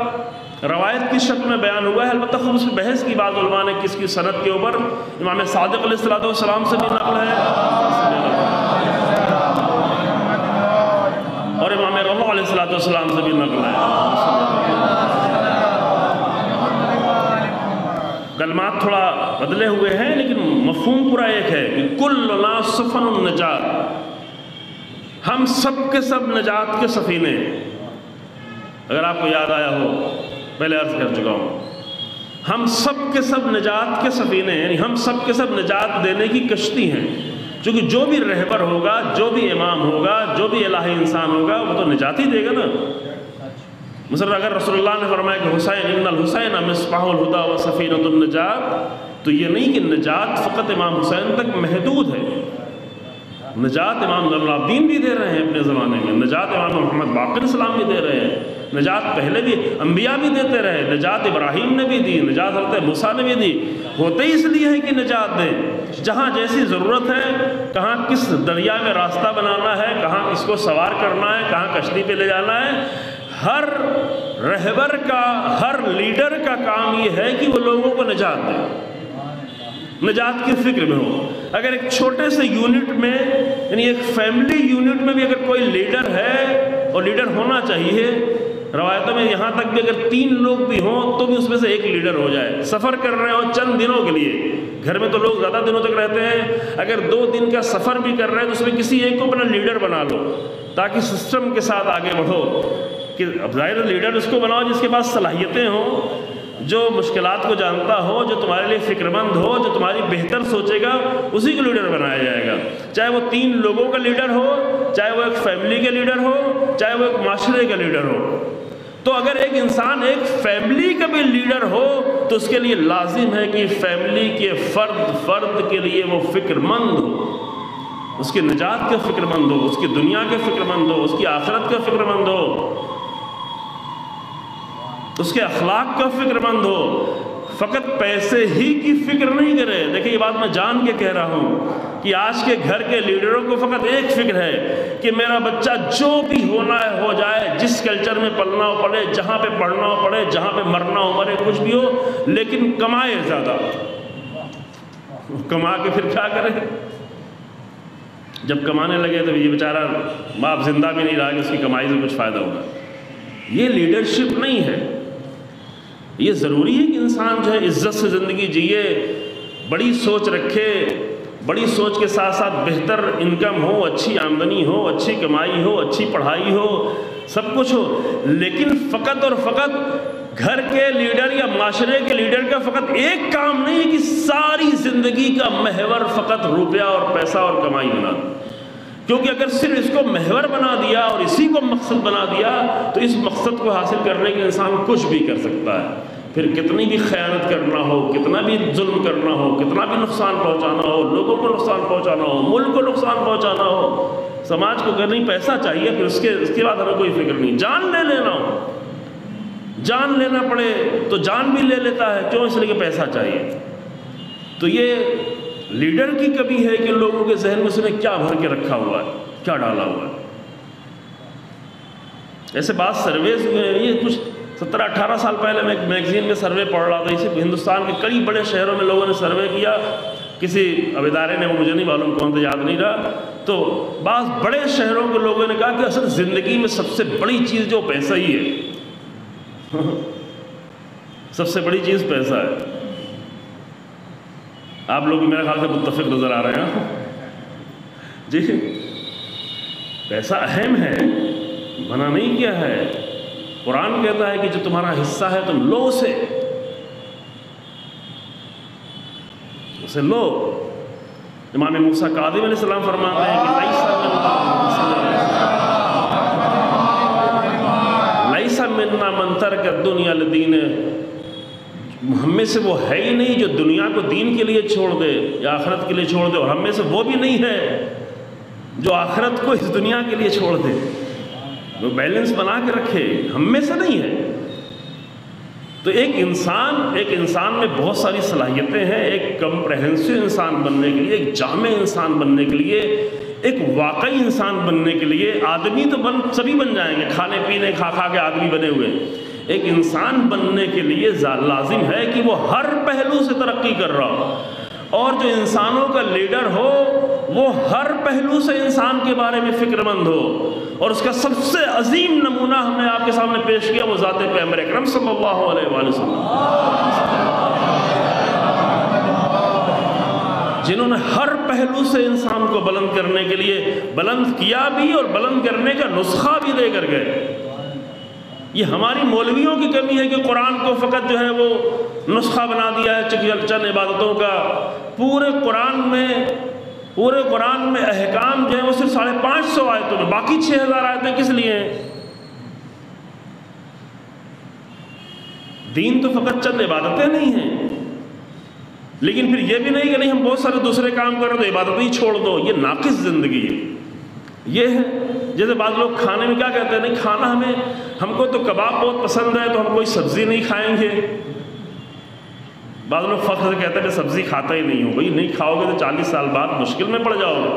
روایت کی شکل میں بیان ہوا ہے، البتہ خود اس میں بحث کی بعض علماء نے کس کی سند کے اوپر، امام صادق علیہ السلام سے بھی نقل ہے اور امام رضا علیہ السلام سے بھی نقل ہے۔ کلمات تھوڑا بدلے ہوئے ہیں لیکن مفہوم پورا ایک ہے کہ کلنا سفن النجات، ہم سب کے سب نجات کے سفینے ہیں۔ اگر آپ کو یاد آیا ہو، پہلے عرض کر چکا ہوں، ہم سب کے سب نجات کے سفینے ہیں، یعنی ہم سب کے سب نجات دینے کی کشتی ہیں، کیونکہ جو بھی رہبر ہوگا، جو بھی امام ہوگا، جو بھی الہی انسان ہوگا، وہ تو نجات ہی دے گا نا۔ مثلا اگر رسول اللہ نے فرمایا کہ حسین ان الحسین مصباح الہدی و سفینۃ النجات، تو یہ نہیں کہ نجات فقط امام حسین تک محدود ہے، نجات امام زین العابدین بھی دے رہے ہیں اپنے زمانے میں، نجات امام محمد باقر اسلام بھی دے رہے ہیں، نجات پہلے بھی انبیاء بھی دیتے رہے، نجات ابراہیم نے بھی دی، نجات حضرت موسیٰ نے بھی دی، ہوتے ہی اس لیے ہے کہ نجات دیں، جہاں جیسی ضرورت ہے، کہاں کس دریا میں راستہ بنانا ہے، کہاں کس کو سوار کرنا ہے، کہاں کشتی پہ لے جانا ہے، ہر رہبر کا، ہر لیڈر کا کام یہ ہے کہ وہ لوگوں کو نجات دے، نجات کی فکر میں ہو۔ اگر ایک چھوٹے سے یونٹ میں، یعنی ایک فیملی یونٹ میں بھی اگر کوئی لیڈر ہے، اور لیڈر ہونا چاہیے، روایتوں میں یہاں تک بھی اگر 3 لوگ بھی ہوں تو بھی اس میں سے ایک لیڈر ہو جائے، سفر کر رہے ہو چند دنوں کے لیے، گھر میں تو لوگ زیادہ دنوں تک رہتے ہیں، اگر 2 دن کا سفر بھی کر رہے ہیں تو اس میں کسی ایک کو اپنا لیڈر بنا لو، تاکہ سسٹم کے ساتھ آگے بڑھو، کہ اب ظاہر لیڈر اس کو بناؤ جس کے پاس صلاحیتیں ہوں، جو مشکلات کو جانتا ہو، جو تمہارے لیے فکر مند ہو، جو تمہاری بہتر سوچے گا، اسی کو لیڈر بنایا جائے گا، چاہے وہ 3 لوگوں کا لیڈر ہو، چاہے وہ ایک فیملی کے لیڈر ہو، چاہے وہ ایک معاشرے کا لیڈر ہو۔ تو اگر ایک انسان ایک فیملی کا بھی لیڈر ہو تو اس کے لیے لازم ہے کہ فیملی کے فرد کے لیے وہ فکر مند ہو، اس کی نجات کا فکر مند ہو، اس کی دنیا کے فکر مند ہو، اس کی آخرت کا فکر مند ہو، اس کے اخلاق کا فکر مند ہو، فقط پیسے ہی کی فکر نہیں کرے۔ دیکھیں یہ بات میں جان کے کہہ رہا ہوں کہ آج کے گھر کے لیڈروں کو فقط ایک فکر ہے کہ میرا بچہ جو بھی ہونا ہے ہو جائے، جس کلچر میں پلنا ہو پڑے، جہاں پہ پڑھنا ہو پڑے، جہاں پہ مرنا ہو مرے، کچھ بھی ہو، لیکن کمائے زیادہ۔ کما کے پھر کیا کرے؟ جب کمانے لگے تو یہ بیچارہ باپ زندہ بھی نہیں رہا کہ اس کی کمائی سے کچھ فائدہ ہوگا۔ یہ لیڈرشپ نہیں ہے۔ یہ ضروری ہے کہ انسان جو ہے عزت سے زندگی جیے، بڑی سوچ رکھے، بڑی سوچ کے ساتھ ساتھ بہتر انکم ہو، اچھی آمدنی ہو، اچھی کمائی ہو، اچھی پڑھائی ہو، سب کچھ ہو، لیکن فقط اور فقط گھر کے لیڈر یا معاشرے کے لیڈر کا فقط ایک کام نہیں ہے کہ ساری زندگی کا محور فقط روپیہ اور پیسہ اور کمائی بنا دو، کیونکہ اگر صرف اس کو محور بنا دیا اور اسی کو مقصد بنا دیا تو اس مقصد کو حاصل کرنے کے انسان کچھ بھی کر سکتا ہے، پھر کتنی بھی خیانت کرنا ہو، کتنا بھی ظلم کرنا ہو، کتنا بھی نقصان پہنچانا ہو، لوگوں کو نقصان پہنچانا ہو، ملک کو نقصان پہنچانا ہو، سماج کو اگر نہیں پیسہ چاہیے پھر اس کے بعد ہمیں کوئی فکر نہیں، جان لے لینا ہو، جان لینا پڑے تو جان بھی لے لیتا ہے، کیوں؟ اس لیے کہ پیسہ چاہیے۔ تو یہ لیڈر کی کمی ہے کہ لوگوں کے ذہن میں اس نے کیا بھر کے رکھا ہوا ہے، کیا ڈالا ہوا ہے۔ ایسے بعض سرویز ہوئے ہیں، یہ کچھ 17-18 سال پہلے میں ایک میگزین میں سروے پڑھ رہا تھا، اسے ہندوستان کے کئی بڑے شہروں میں لوگوں نے سروے کیا، کسی اب ادارے نے، وہ مجھے نہیں معلوم کون تھا، یاد نہیں رہا، تو بعض بڑے شہروں کے لوگوں نے کہا کہ اصل زندگی میں سب سے بڑی چیز جو پیسہ ہی ہے، سب سے بڑی چیز پیسہ ہے۔ آپ لوگ میرے خیال سے متفق نظر آ رہے ہیں، جی پیسہ اہم ہے، منع نہیں کیا ہے، قرآن کہتا ہے کہ جو تمہارا حصہ ہے تم لو اسے، اسے لو. امام موسیٰ کاظم علیہ السلام فرماتے ہیں کہ لیسا منا من ترک الدنیا لدین، ہم میں سے وہ ہے ہی نہیں جو دنیا کو دین کے لیے چھوڑ دے یا آخرت کے لیے چھوڑ دے، اور ہم میں سے وہ بھی نہیں ہے جو آخرت کو اس دنیا کے لیے چھوڑ دے. وہ بیلنس بنا کے رکھے، ہم میں سے نہیں ہے. تو ایک انسان میں بہت ساری صلاحیتیں ہیں. ایک کمپریہنسو انسان بننے کے لیے، ایک جامع انسان بننے کے لیے، ایک واقعی انسان بننے کے لیے، آدمی تو سبھی بن جائیں گے، کھانے پینے کھا کے آدمی بنے ہوئے. ایک انسان بننے کے لیے لازم ہے کہ وہ ہر پہلو سے ترقی کر رہا ہو، اور جو انسانوں کا لیڈر ہو وہ ہر پہلو سے انسان کے بارے میں فکر مند ہو. اور اس کا سب سے عظیم نمونہ ہم نے آپ کے سامنے پیش کیا، وہ ذات پیغمبر اکرم صلی اللہ علیہ وآلہ وسلم، جنہوں نے ہر پہلو سے انسان کو بلند کرنے کے لیے بلند کیا بھی اور بلند کرنے کا نسخہ بھی دے کر گئے. یہ ہماری مولویوں کی کمی ہے کہ قرآن کو فقط جو ہے وہ نسخہ بنا دیا ہے چند عبادتوں کا. پورے قرآن میں احکام جو ہیں وہ صرف 550 آیتوں میں، باقی 6000 آیتیں کس لیے ہیں؟ دین تو فقط چند عبادتیں نہیں ہیں، لیکن پھر یہ بھی نہیں کہ نہیں ہم بہت سارے دوسرے کام کر رہے تو عبادت ہی چھوڑ دو. یہ ناقص زندگی ہے. یہ ہے جیسے بعض لوگ کھانے میں کیا کہتے ہیں، نہیں کھانا ہم کو تو کباب بہت پسند ہے تو ہم کوئی سبزی نہیں کھائیں گے. بعض لوگ فخر سے کہتے ہیں کہ سبزی کھاتا ہی نہیں ہو. بھئی نہیں کھاؤ گے تو 40 سال بعد مشکل میں پڑ جاؤ گے،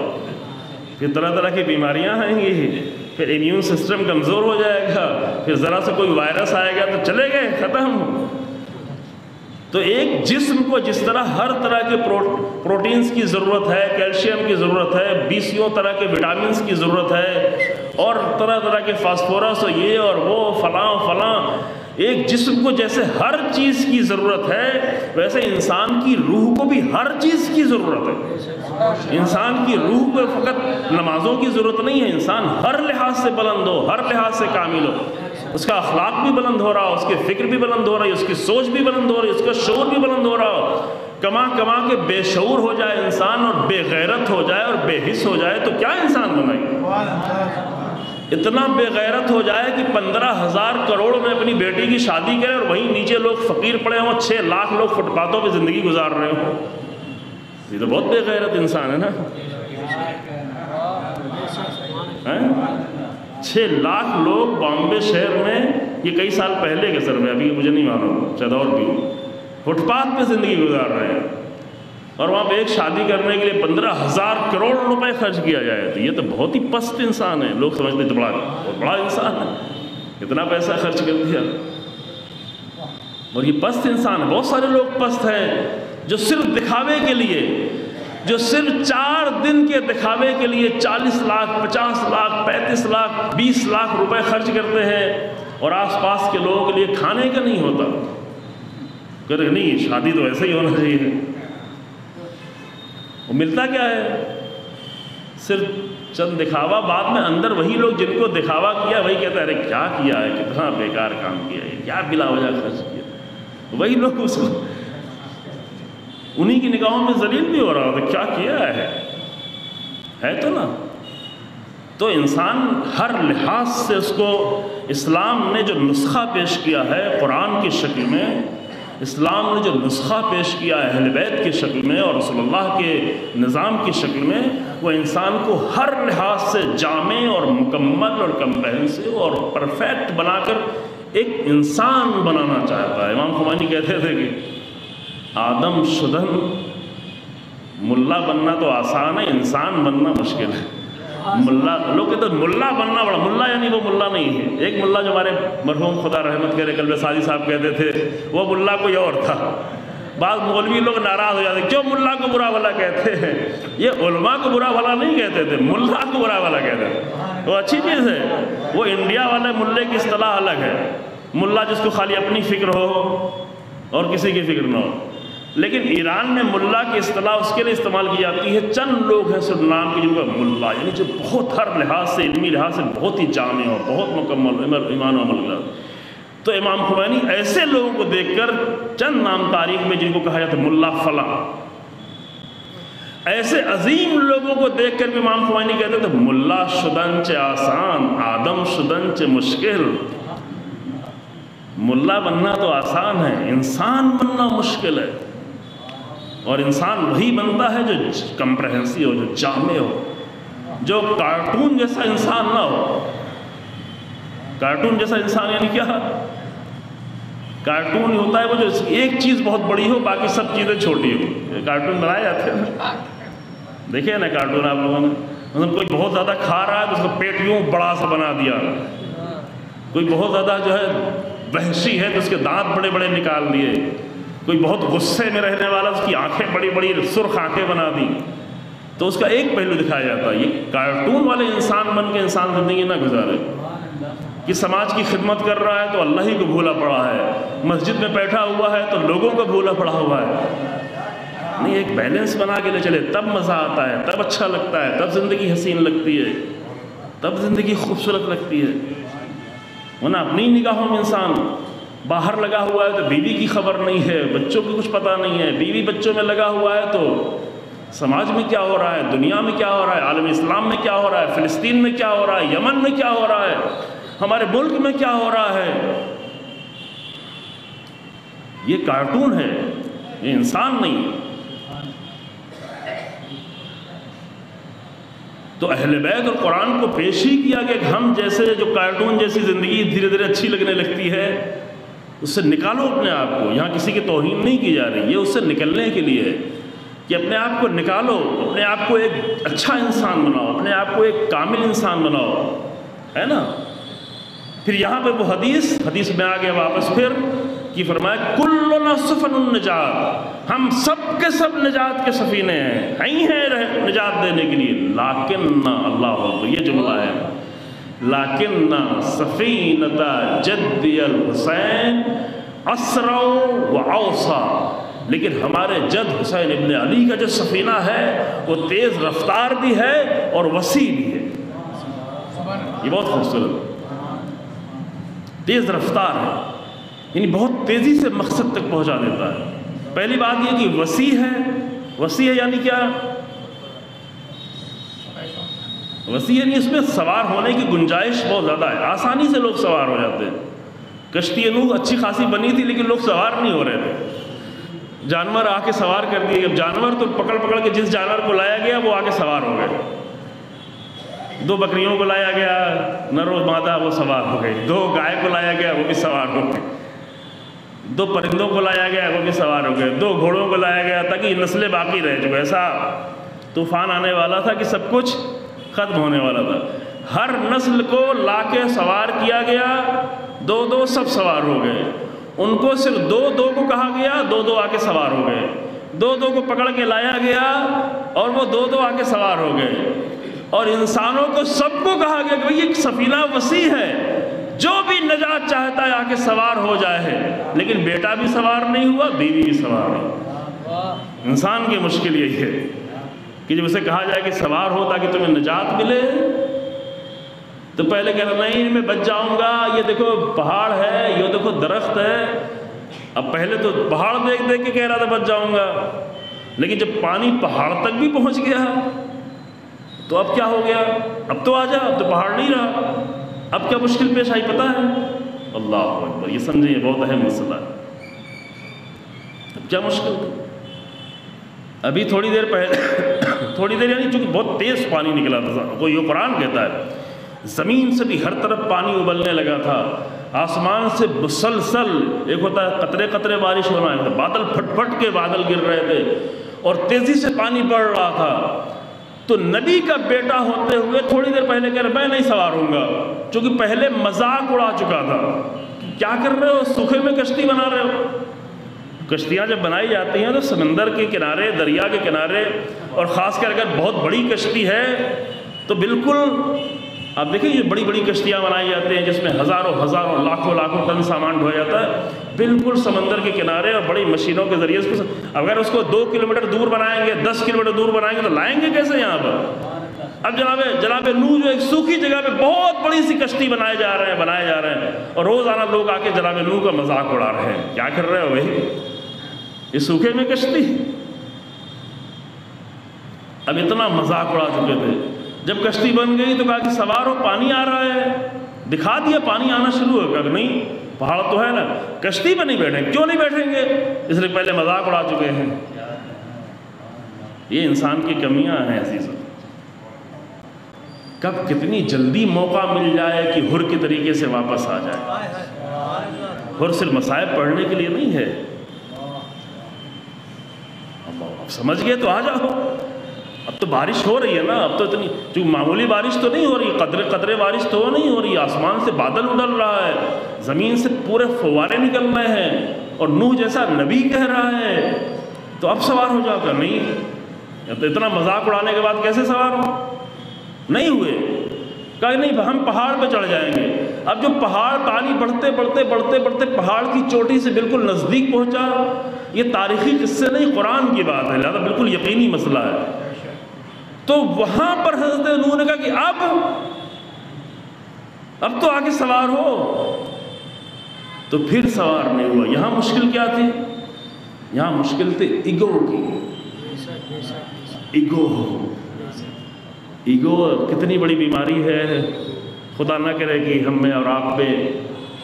پھر طرح طرح کی بیماریاں آئیں گی، پھر امیون سسٹم کمزور ہو جائے گا، پھر ذرا سے کوئی وائرس آئے گا تو چلے گئے، ختم. تو ایک جسم کو جس طرح ہر طرح کے پروٹینز کی ضرورت ہے، کیلشیم کی ضرورت ہے، 20 طرح کے وٹامنز کی ضرورت ہے، اور طرح طرح کے فاسفورس اور یہ اور وہ فلاں، ایک جسم کو جیسے ہر چیز کی ضرورت ہے، ویسے انسان کی روح کو بھی ہر چیز کی ضرورت ہے. انسان کی روح کو فقط نمازوں کی ضرورت نہیں ہے. انسان ہر لحاظ سے بلند ہو، ہر لحاظ سے کامل ہو، اس کا اخلاق بھی بلند ہو رہا ہو، اس کی فکر بھی بلند ہو رہی ہے، اس کی سوچ بھی بلند ہو رہی ہے، اس کا شعور بھی بلند ہو رہا ہو. کما کے بے شعور ہو جائے انسان اور بے غیرت ہو جائے اور بے حس ہو جائے تو کیا انسان بنائے؟ اتنا بے غیرت ہو جائے کہ 15,000 کروڑ میں اپنی بیٹی کی شادی کرے اور وہیں نیچے لوگ فقیر پڑے ہوں، 6 لاکھ لوگ فٹ پاتھوں پہ زندگی گزار رہے ہوں. یہ تو بہت بے غیرت انسان ہے نا. 6 لاکھ لوگ بامبے شہر میں، یہ کئی سال پہلے کے سر میں، ابھی مجھے نہیں معلوم، شاید اور بھی، فٹ پاتھ پہ زندگی گزار رہے ہیں، اور وہاں پہ ایک شادی کرنے کے لیے 15,000 کروڑ روپے خرچ کیا جائے. تو یہ تو بہت ہی پست انسان ہے. لوگ سمجھتے ہیں بہت بڑا انسان ہے، اتنا پیسہ خرچ کر دیا، اور یہ پست انسان ہے. بہت سارے لوگ پست ہیں جو صرف دکھاوے کے لیے، جو صرف 4 دن کے دکھاوے کے لیے 40 لاکھ 50 لاکھ 35 لاکھ 20 لاکھ روپے خرچ کرتے ہیں، اور آس پاس کے لوگوں کے لیے کھانے کا نہیں ہوتا. کہ نہیں شادی تو ایسا ہی ہونا چاہیے. وہ ملتا کیا ہے؟ صرف چند دکھاوا. بعد میں اندر وہی لوگ جن کو دکھاوا کیا وہی کہتا ہے ارے کیا کیا ہے، کتنا بیکار کام کیا ہے، کیا بلا وجہ خرچ کیا. وہی لوگ اس کو انہی کی نگاہوں میں ذلیل بھی ہو رہا ہوتا کیا کیا ہے تو نا. تو انسان ہر لحاظ سے اس کو اسلام نے جو نسخہ پیش کیا ہے قرآن کی شکل میں، اسلام نے جو نسخہ پیش کیا ہے اہل بیت کی شکل میں اور رسول اللہ کے نظام کی شکل میں، وہ انسان کو ہر لحاظ سے جامع اور مکمل اور کمپریہنسو اور پرفیکٹ بنا کر ایک انسان بنانا چاہتا ہے. امام خمینی کہتے تھے کہ آدم شدن ملا بننا تو آسان ہے، انسان بننا مشکل ہے. ملا لوگ کہتے ہیں ملا بننا بڑا، ملا یعنی وہ ملا نہیں ہے. ایک ملا جو ہمارے مرحوم خدا رحمت کرے قلب سازی صاحب کہتے تھے وہ ملا کوئی اور تھا. بعض مولوی لوگ ناراض ہو جاتے کیوں ملا کو برا بھلا کہتے ہیں. یہ علماء کو برا بھلا نہیں کہتے تھے، ملا کو برا بھلا کہتے تھے. وہ اچھی چیز ہے. وہ انڈیا والے ملے کی اصطلاح الگ ہے، ملا جس کو خالی اپنی فکر ہو اور کسی کی فکر نہ ہو. لیکن ایران میں ملا کی اصطلاح اس کے لیے استعمال کی جاتی ہے چند لوگ ہیں صرف نام کے جن کا ملا، یعنی جو بہت ہر لحاظ سے علمی لحاظ سے بہت ہی جامع ہو، بہت مکمل ایمان و عمل کا. تو امام خمینی ایسے لوگوں کو دیکھ کر چند نام تاریخ میں جن کو کہا جاتا ہے ملا فلاں، ایسے عظیم لوگوں کو دیکھ کر بھی امام خمینی کہتے تھے ملا شدن چے آسان آدم شدن چے مشکل. ملا بننا تو آسان ہے، انسان بننا مشکل ہے. اور انسان وہی بنتا ہے جو کمپریہنسو ہو، جو جامع ہو، جو کارٹون جیسا انسان نہ ہو. کارٹون جیسا انسان یعنی کیا؟ کارٹون ہوتا ہے وہ جو ایک چیز بہت بڑی ہو باقی سب چیزیں چھوٹی ہو. کارٹون بنائے جاتے ہیں، دیکھیں نا کارٹون آپ لوگوں نے. مطلب کوئی بہت زیادہ کھا رہا ہے تو اس کا پیٹ یوں بڑا سا بنا دیا. کوئی بہت زیادہ جو ہے وحشی ہے تو اس کے دانت بڑے بڑے نکال دیے. کوئی بہت غصے میں رہنے والا اس کی آنکھیں بڑی بڑی سرخ آنکھیں بنا دی. تو اس کا ایک پہلو دکھایا جاتا ہے. یہ کارٹون والے انسان بن کے انسان زندگی نہ گزارے کہ سماج کی خدمت کر رہا ہے تو اللہ ہی کو بھولا پڑا ہے، مسجد میں بیٹھا ہوا ہے تو لوگوں کو بھولا پڑا ہوا ہے. نہیں، ایک بیلنس بنا کے لے چلے تب مزہ آتا ہے، تب اچھا لگتا ہے، تب زندگی حسین لگتی ہے، تب زندگی خوبصورت لگتی ہے. ورنہ اپنی نگاہوں میں انسان باہر لگا ہوا ہے تو بیوی کی خبر نہیں ہے، بچوں کی کچھ پتہ نہیں ہے. بیوی بچوں میں لگا ہوا ہے تو سماج میں کیا ہو رہا ہے، دنیا میں کیا ہو رہا ہے، عالم اسلام میں کیا ہو رہا ہے، فلسطین میں کیا ہو رہا ہے، یمن میں کیا ہو رہا ہے، ہمارے ملک میں کیا ہو رہا ہے. یہ کارٹون ہے، یہ انسان نہیں. تو اہل بیت اور قرآن کو پیش ہی کیا کہ ہم جیسے جو کارٹون جیسی زندگی دھیرے دھیرے اچھی لگنے لگتی ہے اس سے نکالو اپنے آپ کو. یہاں کسی کی توہین نہیں کی جا رہی، یہ اس سے نکلنے کے لیے ہے کہ اپنے آپ کو نکالو، اپنے آپ کو ایک اچھا انسان بناؤ، اپنے آپ کو ایک کامل انسان بناؤ، ہے نا. پھر یہاں پہ وہ حدیث میں آگے واپس پھر کی فرمایا کلنا سفن النجات، ہم سب کے سب نجات کے سفینے ہیں نجات دینے کے لیے. لیکن اللہ، یہ جملہ ہے، لیکن سفینۃ جدی الحسین اسرع واوسع، لیکن ہمارے جد حسین ابن علی کا جو سفینہ ہے وہ تیز رفتار بھی ہے اور وسیع بھی ہے. یہ بہت خوبصورت تیز رفتار ہے، یعنی بہت تیزی سے مقصد تک پہنچا دیتا ہے. پہلی بات یہ کہ وسیع ہے یعنی کیا؟ وسیع یعنی اس میں سوار ہونے کی گنجائش بہت زیادہ ہے، آسانی سے لوگ سوار ہو جاتے ہیں. کشتی نوح اچھی خاصی بنی تھی لیکن لوگ سوار نہیں ہو رہے تھے. جانور آ کے سوار کر دیے. اب جانور تو پکڑ کے جس جانور کو لایا گیا وہ آ کے سوار ہو گئے. 2 بکریوں کو لایا گیا، نر و مادہ، وہ سوار ہو گئی. 2 گائے کو لایا گیا، وہ بھی سوار ہو گئے. 2 پرندوں کو لایا گیا، وہ بھی سوار ہو گئے. 2 گھوڑوں کو لایا گیا تاکہ یہ نسلیں باقی رہ جو ایسا طوفان آنے والا تھا کہ سب کچھ ختم ہونے والا تھا. ہر نسل کو لا کے سوار کیا گیا. 2 سب سوار ہو گئے. ان کو صرف 2 کو کہا گیا، 2 آ کے سوار ہو گئے. 2 کو پکڑ کے لایا گیا اور وہ 2 آ کے سوار ہو گئے. اور انسانوں کو سب کو کہا گیا کہ یہ سفینہ وسیع ہے، جو بھی نجات چاہتا ہے آ کے سوار ہو جائے ہے. لیکن بیٹا بھی سوار نہیں ہوا، بیوی بھی سوار نہیں. انسان کی مشکل یہی ہے کہ جب اسے کہا جائے کہ سوار ہو تاکہ تمہیں نجات ملے تو پہلے کہہ رہا نہیں میں بچ جاؤں گا، یہ دیکھو پہاڑ ہے، یہ دیکھو درخت ہے. اب پہلے تو پہاڑ دیکھ کے کہہ رہا تھا بچ جاؤں گا، لیکن جب پانی پہاڑ تک بھی پہنچ گیا تو اب کیا ہو گیا؟ اب تو آ جا، اب تو پہاڑ نہیں رہا. اب کیا مشکل پیش آئی پتہ ہے؟ اللہ اکبر، یہ سمجھیں یہ بہت اہم مسئلہ ہے. اب کیا مشکل تھی؟ ابھی تھوڑی دیر یعنی چونکہ بہت تیز پانی نکلا تھا. وہ یہ قرآن کہتا ہے زمین سے بھی ہر طرف پانی ابلنے لگا تھا. آسمان سے مسلسل ایک ہوتا ہے قطرے قطرے بارش ہونا ہے، بادل پھٹ پھٹ کے بادل گر رہے تھے اور تیزی سے پانی بڑھ رہا تھا. تو نبی کا بیٹا ہوتے ہوئے تھوڑی دیر پہلے کہہ رہے میں نہیں سوار ہوں گا، چونکہ پہلے مذاق اڑا چکا تھا. کیا کر رہے ہو؟ سوکھے میں کشتی بنا رہے ہو. کشتیاں جب بنائی جاتی ہیں تو سمندر کے کنارے، دریا کے کنارے، اور خاص کر اگر بہت بڑی کشتی ہے تو بالکل آپ دیکھیں یہ بڑی بڑی کشتیاں بنائی جاتی ہیں جس میں ہزاروں لاکھوں ٹن سامان ڈھویا جاتا ہے بالکل سمندر کے کنارے اور بڑی مشینوں کے ذریعے. اگر اس کو 2 کلومیٹر دور بنائیں گے، 10 کلومیٹر دور بنائیں گے تو لائیں گے کیسے یہاں پر؟ اب جناب نوح جو ایک سوکھی جگہ پہ بہت بڑی سی کشتی بنائے جا رہے ہیں اور روزانہ لوگ آ کے جناب نوح کا مذاق اڑا رہے ہیں. کیا کر رہے ہو بھائی؟ یہ سوکھے میں کشتی. اب اتنا مذاق اڑا چکے تھے. جب کشتی بن گئی تو کہا کہ سوار ہو, پانی آ رہا ہے. دکھا دیا پانی آنا شروع ہو گیا کہ نہیں پہاڑ تو ہے نا, کشتی پہ نہیں بیٹھیں. کیوں نہیں بیٹھیں گے؟ اس لیے پہلے مذاق اڑا چکے ہیں. یہ انسان کی کمیاں ہیں عزیزوں. کب کتنی جلدی موقع مل جائے کہ حر کے طریقے سے واپس آ جائے. حر صرف مصائب پڑھنے کے لیے نہیں ہے. اب سمجھ گئے تو آ جاؤ. اب تو بارش ہو رہی ہے نا, اب تو اتنی جو معمولی بارش تو نہیں ہو رہی, قطرے قطرے بارش تو نہیں ہو رہی. آسمان سے بادل اڈل رہا ہے, زمین سے پورے فوارے نکل رہے ہیں, اور نوح جیسا نبی کہہ رہا ہے تو اب سوار ہو جاؤ. کہ نہیں, تو اتنا مذاق اڑانے کے بعد کیسے سوار ہو؟ نہیں ہوئے. کہا نہیں ہم پہاڑ پہ چڑھ جائیں گے. اب جو پہاڑ پانی بڑھتے بڑھتے بڑھتے بڑھتے پہاڑ کی چوٹی سے بالکل نزدیک پہنچا, یہ تاریخی قصے نہیں, قرآن کی بات ہے, لہذا بالکل یقینی مسئلہ ہے. تو وہاں پر حضرت نوح نے کہا کہ اب تو آگے سوار ہو. تو پھر سوار نہیں ہوا. یہاں مشکل کیا تھی؟ یہاں مشکل تھی ایگو کی. ایگو کتنی بڑی بیماری ہے. خدا نہ کرے کہ ہم میں اور آپ پہ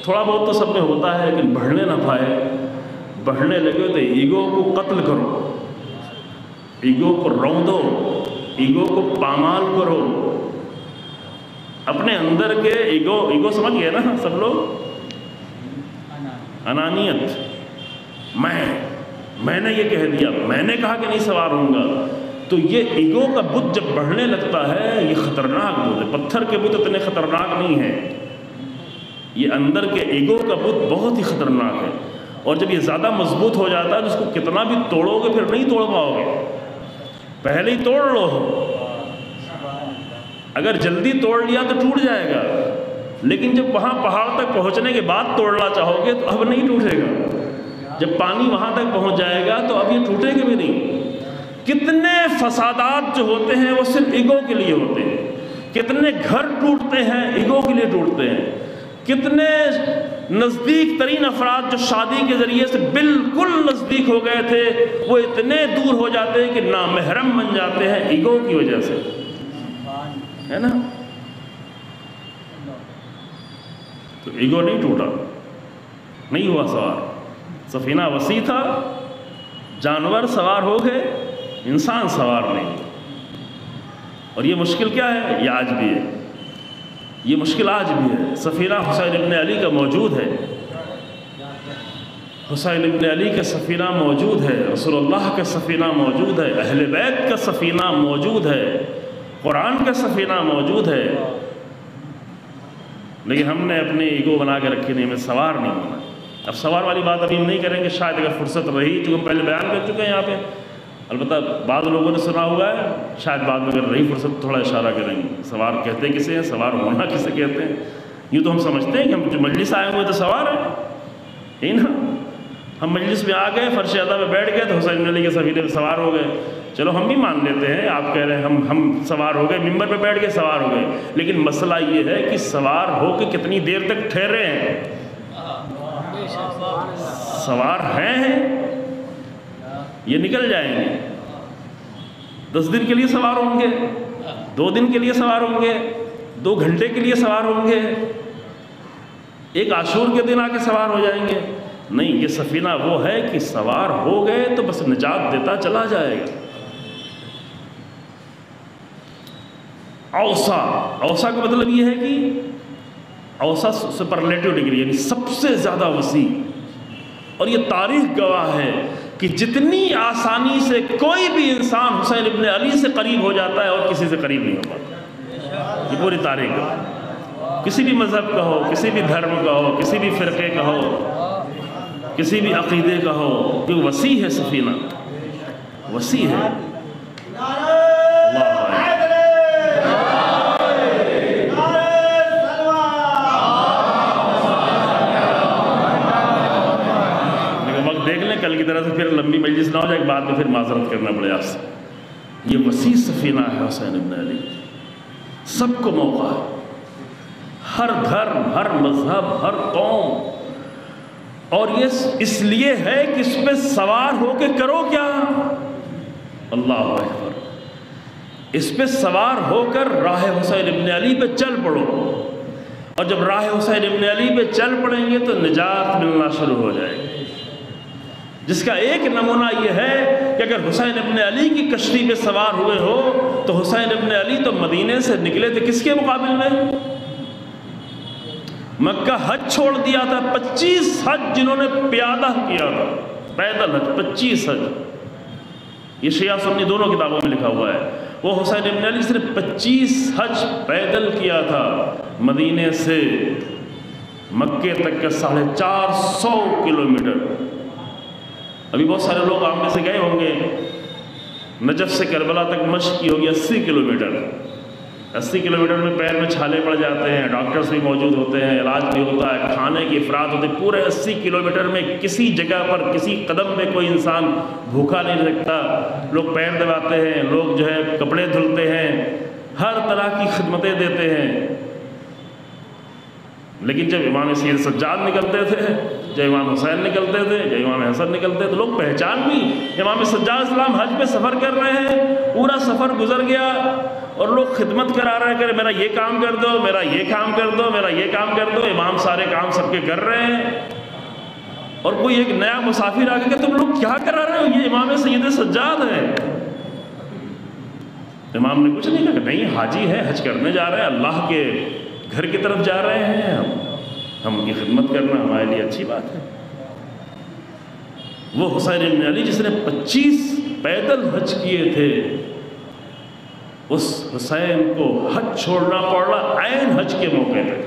تھوڑا بہت تو سب میں ہوتا ہے, لیکن بڑھنے نہ پائے. بڑھنے لگے تو ایگو کو قتل کرو, ایگو کو رودو, ایگو کو پامال کرو. اپنے اندر کے ایگو سمجھ گئے نا سب لوگ, انانیت. میں نے یہ کہہ دیا, میں نے کہا کہ نہیں سوار ہوں گا. تو یہ ایگو کا بت جب بڑھنے لگتا ہے, یہ خطرناک بت ہے. پتھر کے بت اتنے خطرناک نہیں ہیں, یہ اندر کے ایگو کا بت بہت ہی خطرناک ہے. اور جب یہ زیادہ مضبوط ہو جاتا ہے تو اس کو کتنا بھی توڑو گے پھر نہیں توڑ پاؤ گے. پہلے ہی توڑ لو, اگر جلدی توڑ لیا تو ٹوٹ جائے گا, لیکن جب وہاں پہاڑ تک پہنچنے کے بعد توڑنا چاہو گے تو اب نہیں ٹوٹے گا. جب پانی وہاں تک پہنچ جائے گا تو اب یہ ٹوٹے گا بھی نہیں. کتنے فسادات جو ہوتے ہیں وہ صرف ایگو کے لیے ہوتے ہیں. کتنے گھر ٹوٹتے ہیں ایگو کے لیے ٹوٹتے ہیں. کتنے نزدیک ترین افراد جو شادی کے ذریعے سے بالکل نزدیک ہو گئے تھے وہ اتنے دور ہو جاتے ہیں کہ نامحرم بن جاتے ہیں ایگو کی وجہ سے, ہے نا. تو ایگو نہیں ٹوٹا, نہیں ہوا سوار. سفینہ وسیع تھا, جانور سوار ہو گئے, انسان سوار نہیں. اور یہ مشکل کیا ہے؟ یہ آج بھی ہے, یہ مشکل آج بھی ہے. سفینہ حسین ابن علی کا موجود ہے, حسین ابن علی کا سفینہ موجود ہے, رسول اللہ کا سفینہ موجود ہے, اہل بیت کا سفینہ موجود ہے, قرآن کا سفینہ موجود ہے. لیکن ہم نے اپنے ایگو بنا کے رکھی نہیں, ہمیں سوار نہیں ہونا. اب سوار والی بات ابھی ہم نہیں کریں گے, شاید اگر فرصت رہی, جو ہم پہلے بیان کر چکے ہیں یہاں پہ. البتہ بعض لوگوں نے سنا ہوا ہے, شاید بعد میں اگر رہی فرصت تھوڑا اشارہ کریں گے. سوار کہتے کسے ہیں, سوار ہونا کسے کہتے ہیں. یوں تو ہم سمجھتے ہیں کہ ہم جو مجلس آئے ہوئے تو سوار ہیں, یہی نا. ہم مجلس میں آ گئے, فرش ادا پہ بیٹھ گئے تو حسین ابن علی کے سفینے پہ سوار ہو گئے. چلو ہم بھی مان لیتے ہیں, آپ کہہ رہے ہیں ہم سوار ہو گئے, ممبر پہ بیٹھ کے سوار ہو گئے. لیکن مسئلہ یہ ہے کہ سوار ہو کے کتنی دیر تک ٹھہرے ہیں. سوار ہیں, یہ نکل جائیں گے. 10 دن کے لیے سوار ہوں گے, 2 دن کے لیے سوار ہوں گے, 2 گھنٹے کے لیے سوار ہوں گے, ایک عاشور کے دن آ کے سوار ہو جائیں گے. نہیں, یہ سفینہ وہ ہے کہ سوار ہو گئے تو بس نجات دیتا چلا جائے گا. اوسا کا مطلب یہ ہے کہ اوسا سپرلیٹو ڈگری, یعنی سب سے زیادہ وسیع. اور یہ تاریخ گواہ ہے کہ جتنی آسانی سے کوئی بھی انسان حسین ابن علی سے قریب ہو جاتا ہے اور کسی سے قریب نہیں ہو پاتا. یہ پوری تاریخ ہے. کسی بھی مذہب کا ہو, کسی بھی دھرم کا ہو, کسی بھی فرقے کا ہو, کسی بھی عقیدے کا ہو, کہ وسیع ہے سفینہ, وسیع ہے. کل کی طرح سے پھر لمبی مجلس نہ ہو جائے, بعد میں پھر معذرت کرنا پڑے آپ سے. یہ وسیع سفینہ ہے حسین ابن علی. سب کو موقع ہے, ہر دھرم, ہر مذہب, ہر قوم. اور یہ اس لیے ہے کہ اس پہ سوار ہو کے کرو کیا؟ اللہ اکبر. اس پہ سوار ہو کر راہ حسین ابن علی پہ چل پڑو، اور جب راہ حسین ابن علی پہ چل پڑیں گے تو نجات ملنا شروع ہو جائے گی۔ جس کا ایک نمونہ یہ ہے کہ اگر حسین ابن علی کی کشتی پہ سوار ہوئے ہو تو حسین ابن علی تو مدینے سے نکلے تھے کس کے مقابل میں؟ مکہ حج چھوڑ دیا تھا، 25 حج جنہوں نے پیادہ کیا تھا، پیدل حج 25 حج، یہ شیعہ سنی دونوں کتابوں میں لکھا ہوا ہے۔ وہ حسین ابن علی صرف 25 حج پیدل کیا تھا، مدینے سے مکے تک کا 450 کلومیٹر۔ ابھی بہت سارے لوگ آپ میں سے گئے ہوں گے، نجف سے کربلا تک مشق کی ہوگی 80 کلومیٹر۔ 80 کلومیٹر میں پیر میں چھالے پڑ جاتے ہیں، ڈاکٹرز بھی موجود ہوتے ہیں، علاج بھی ہوتا ہے، کھانے کی افراد ہوتی ہے۔ پورے 80 کلومیٹر میں کسی جگہ پر کسی قدم پہ کوئی انسان بھوکا نہیں رکھتا، لوگ پیر دباتے ہیں، لوگ جو ہے کپڑے دھلتے ہیں، ہر طرح کی خدمتیں دیتے ہیں۔ لیکن جب امام سید سجاد نکلتے تھے، جب امام حسین نکلتے تھے، جب امام حسن نکلتے تھے، تو لوگ پہچان بھی امام سجاد اسلام حج پہ سفر کر رہے ہیں، پورا سفر گزر گیا اور لوگ خدمت کرا رہے ہیں کہ میرا یہ کام کر دو، میرا یہ کام کر دو، میرا یہ کام کر دو۔ امام سارے کام سب کے کر رہے ہیں، اور کوئی ایک نیا مسافر آ کے کہ تم لوگ کیا کرا رہے ہو، یہ امام سید سجاد ہے۔ امام نے کچھ نہیں کہا کہ نہیں، حاجی ہے، حج کرنے جا رہے ہیں، اللہ کے گھر کی طرف جا رہے ہیں، ہم کی خدمت کرنا ہمارے لیے اچھی بات ہے۔ وہ حسین ابن علی جس نے 25 پیدل حج کیے تھے، اس حسین کو حج چھوڑنا پڑا عین حج کے موقع پہ،